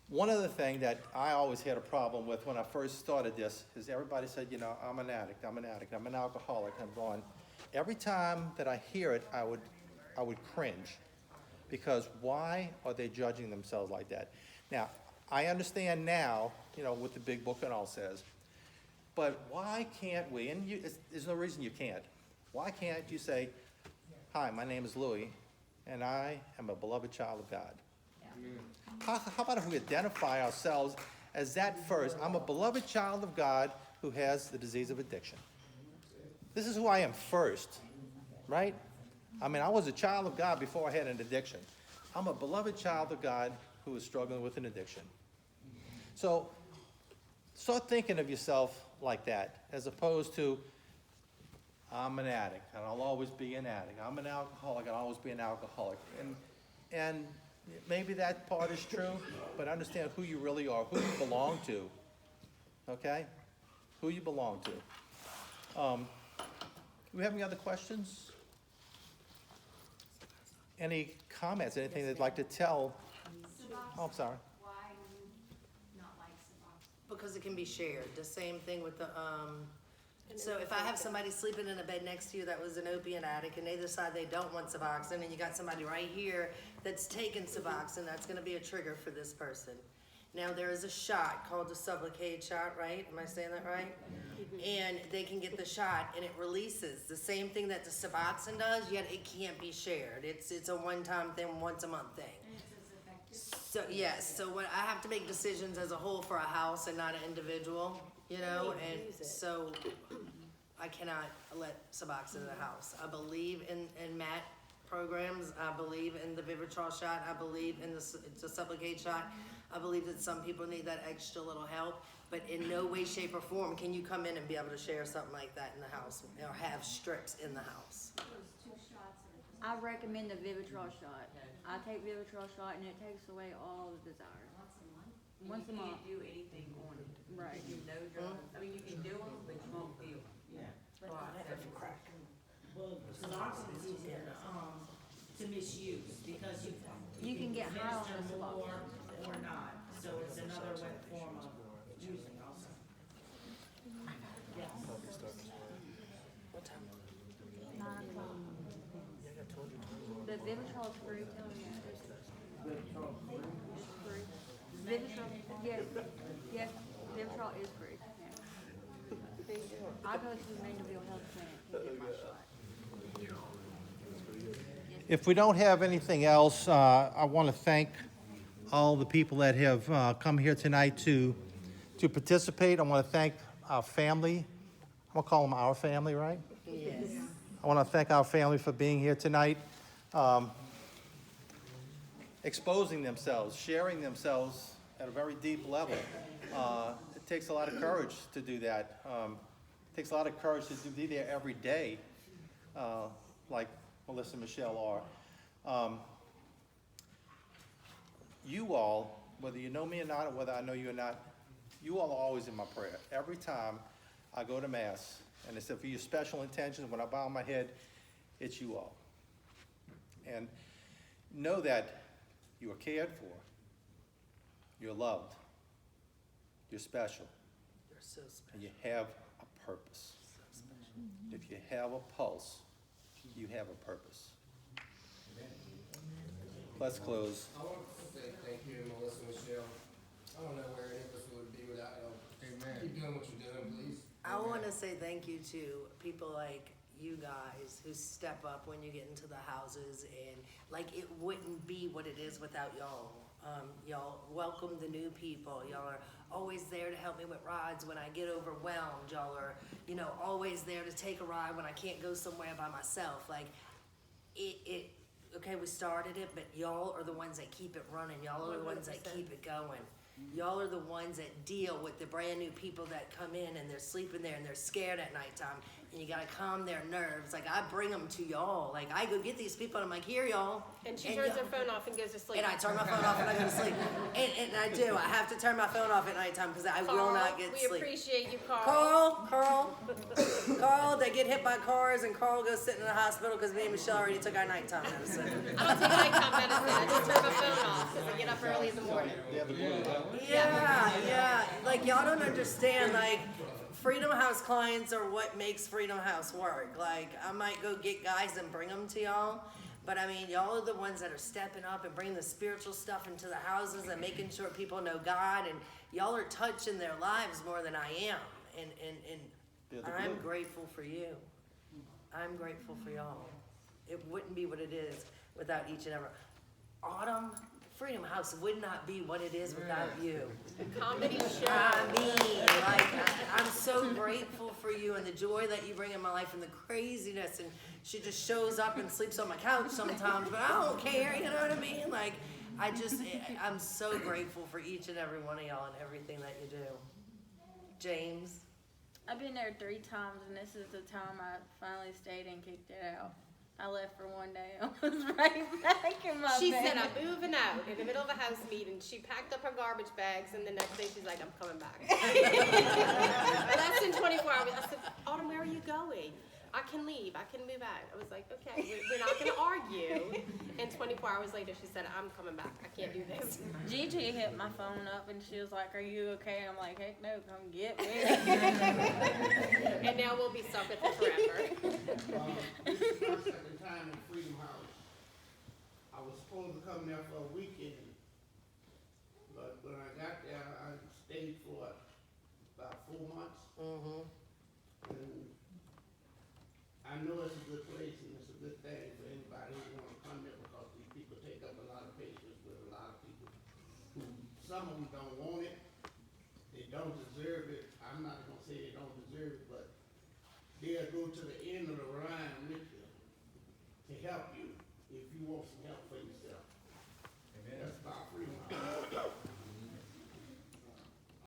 One other thing that I always had a problem with when I first started this is everybody said, you know, I'm an addict, I'm an alcoholic. I'm going, every time that I hear it, I would cringe, because why are they judging themselves like that? Now, I understand now, you know, what the big book and all says, but why can't we, and there's no reason you can't, why can't you say, hi, my name is Louis, and I am a beloved child of God? How about if we identify ourselves as that first? I'm a beloved child of God who has the disease of addiction. This is who I am first, right? I mean, I was a child of God before I had an addiction. I'm a beloved child of God who is struggling with an addiction. So start thinking of yourself like that, as opposed to, I'm an addict, and I'll always be an addict. I'm an alcoholic, and I'll always be an alcoholic. And maybe that part is true, but understand who you really are, who you belong to, okay? Who you belong to. Do we have any other questions? Any comments, anything they'd like to tell? Oh, I'm sorry. Why do you not like Suboxone? Because it can be shared. The same thing with the, so if I have somebody sleeping in a bed next to you that was an opiate addict and they decide they don't want Suboxone, and you got somebody right here that's taking Suboxone, that's gonna be a trigger for this person. Now, there is a shot called the Sublocade shot, right? Am I saying that right? And they can get the shot and it releases the same thing that the Suboxone does, yet it can't be shared. It's a one-time thing, once a month thing. And it's as effective? So, yes, so when I have to make decisions as a whole for a house and not an individual, you know, and so I cannot let Suboxone in the house. I believe in MAT programs. I believe in the Vivitrol shot. I believe in the Sublocade shot. I believe that some people need that extra little help, but in no way, shape, or form can you come in and be able to share something like that in the house or have strips in the house. Those 2 shots are I recommend the Vivitrol shot. I take Vivitrol shot and it takes away all the desire. Once a month? Once a month. You can't do anything on it. Right. You no drugs. I mean, you can do them, but you won't feel. Oh, I have a crack. Well, Suboxone is easy to misuse, because you You can get high on administer the more Suboxone. or not, so it's another form of using also. Yes. What time? 9 o'clock. The Vivitrol is free, tell me that. It's free. Vivitrol, yes, yes, Vivitrol is free, yeah. I go to the Mandeville Health Clinic and get my shot. If we don't have anything else, I want to thank all the people that have come here tonight to participate. I want to thank our family. I'm going to call them our family, right? Yes. I want to thank our family for being here tonight, exposing themselves, sharing themselves at a very deep level. It takes a lot of courage to do that. It takes a lot of courage to be there every day, like Melissa and Michelle are. You all, whether you know me or not, or whether I know you or not, you all are always in my prayer. Every time I go to Mass, and it's for your special intentions, when I bow my head, it's you all. And know that you are cared for, you're loved, you're special, You're so special. and you have a purpose. If you have a pulse, you have a purpose. Let's close. I want to say thank you, Melissa, Michelle. I don't know where any of us would be without y'all. Amen. Keep doing what you're doing, please. I want to say thank you to people like you guys who step up when you get into the houses, and like it wouldn't be what it is without y'all. Y'all welcome the new people. Y'all are always there to help me with rides when I get overwhelmed. Y'all are, always there to take a ride when I can't go somewhere by myself. Like okay, we started it, but y'all are the ones that keep it running. Y'all are the ones that keep it going. Y'all are the ones that deal with the brand new people that come in and they're sleeping there and they're scared at nighttime, and you gotta calm their nerves. Like, I bring them to y'all. Like, I go get these people and I'm like, here, y'all. And she turns her phone off and goes to sleep. And I turn my phone off and I go to sleep. And I do. I have to turn my phone off at nighttime because I will not get we sleep. appreciate you, Carl. Carl, they get hit by cars, and Carl goes sitting in the hospital because me and Michelle already took our nighttime medicine. I don't take nighttime medicine. I just turn my phone off because I get up early in the morning. Yeah. Like, y'all don't understand. Like, Freedom House clients are what makes Freedom House work. Like, I might go get guys and bring them to y'all, but I mean, y'all are the ones that are stepping up and bringing the spiritual stuff into the houses and making sure people know God, and y'all are touching their lives more than I am. And I'm grateful for you. I'm grateful for y'all. It wouldn't be what it is without each and every. Autumn, Freedom House would not be what it is without you. Comedy show. I mean, like, I'm so grateful for you and the joy that you bring in my life and the craziness. And she just shows up and sleeps on my couch sometimes, but I don't care, you know what I mean? Like, I'm so grateful for each and every one of y'all and everything that you do. James? I've been there 3 times, and this is the time I finally stayed and kicked it out. I left for one day and I was right back in my She bed. said, I'm moving out in the middle of a house meeting. She packed up her garbage bags, and the next day she's like, I'm coming back. Less than 24 hours. I said, Autumn, where are you going? I can leave. I can move out. I was like, okay, we're not going to argue. And 24 hours later, she said, I'm coming back. I can't do this. Gigi hit my phone up and she was like, are you okay? I'm like, heck no, come get me. And now we'll be stuck with it forever. This is my second time in Freedom House. I was supposed to come there for a weekend, but when I got there, I stayed for about 4 months. Mm-hmm. And I know it's a good place and it's a good thing for anybody who wants to come there, because these people take up a lot of patience with a lot of people who, some of them don't want it, they don't deserve it. I'm not gonna say they don't deserve it, but they'll go to the end of the line with you to help you if you want some help for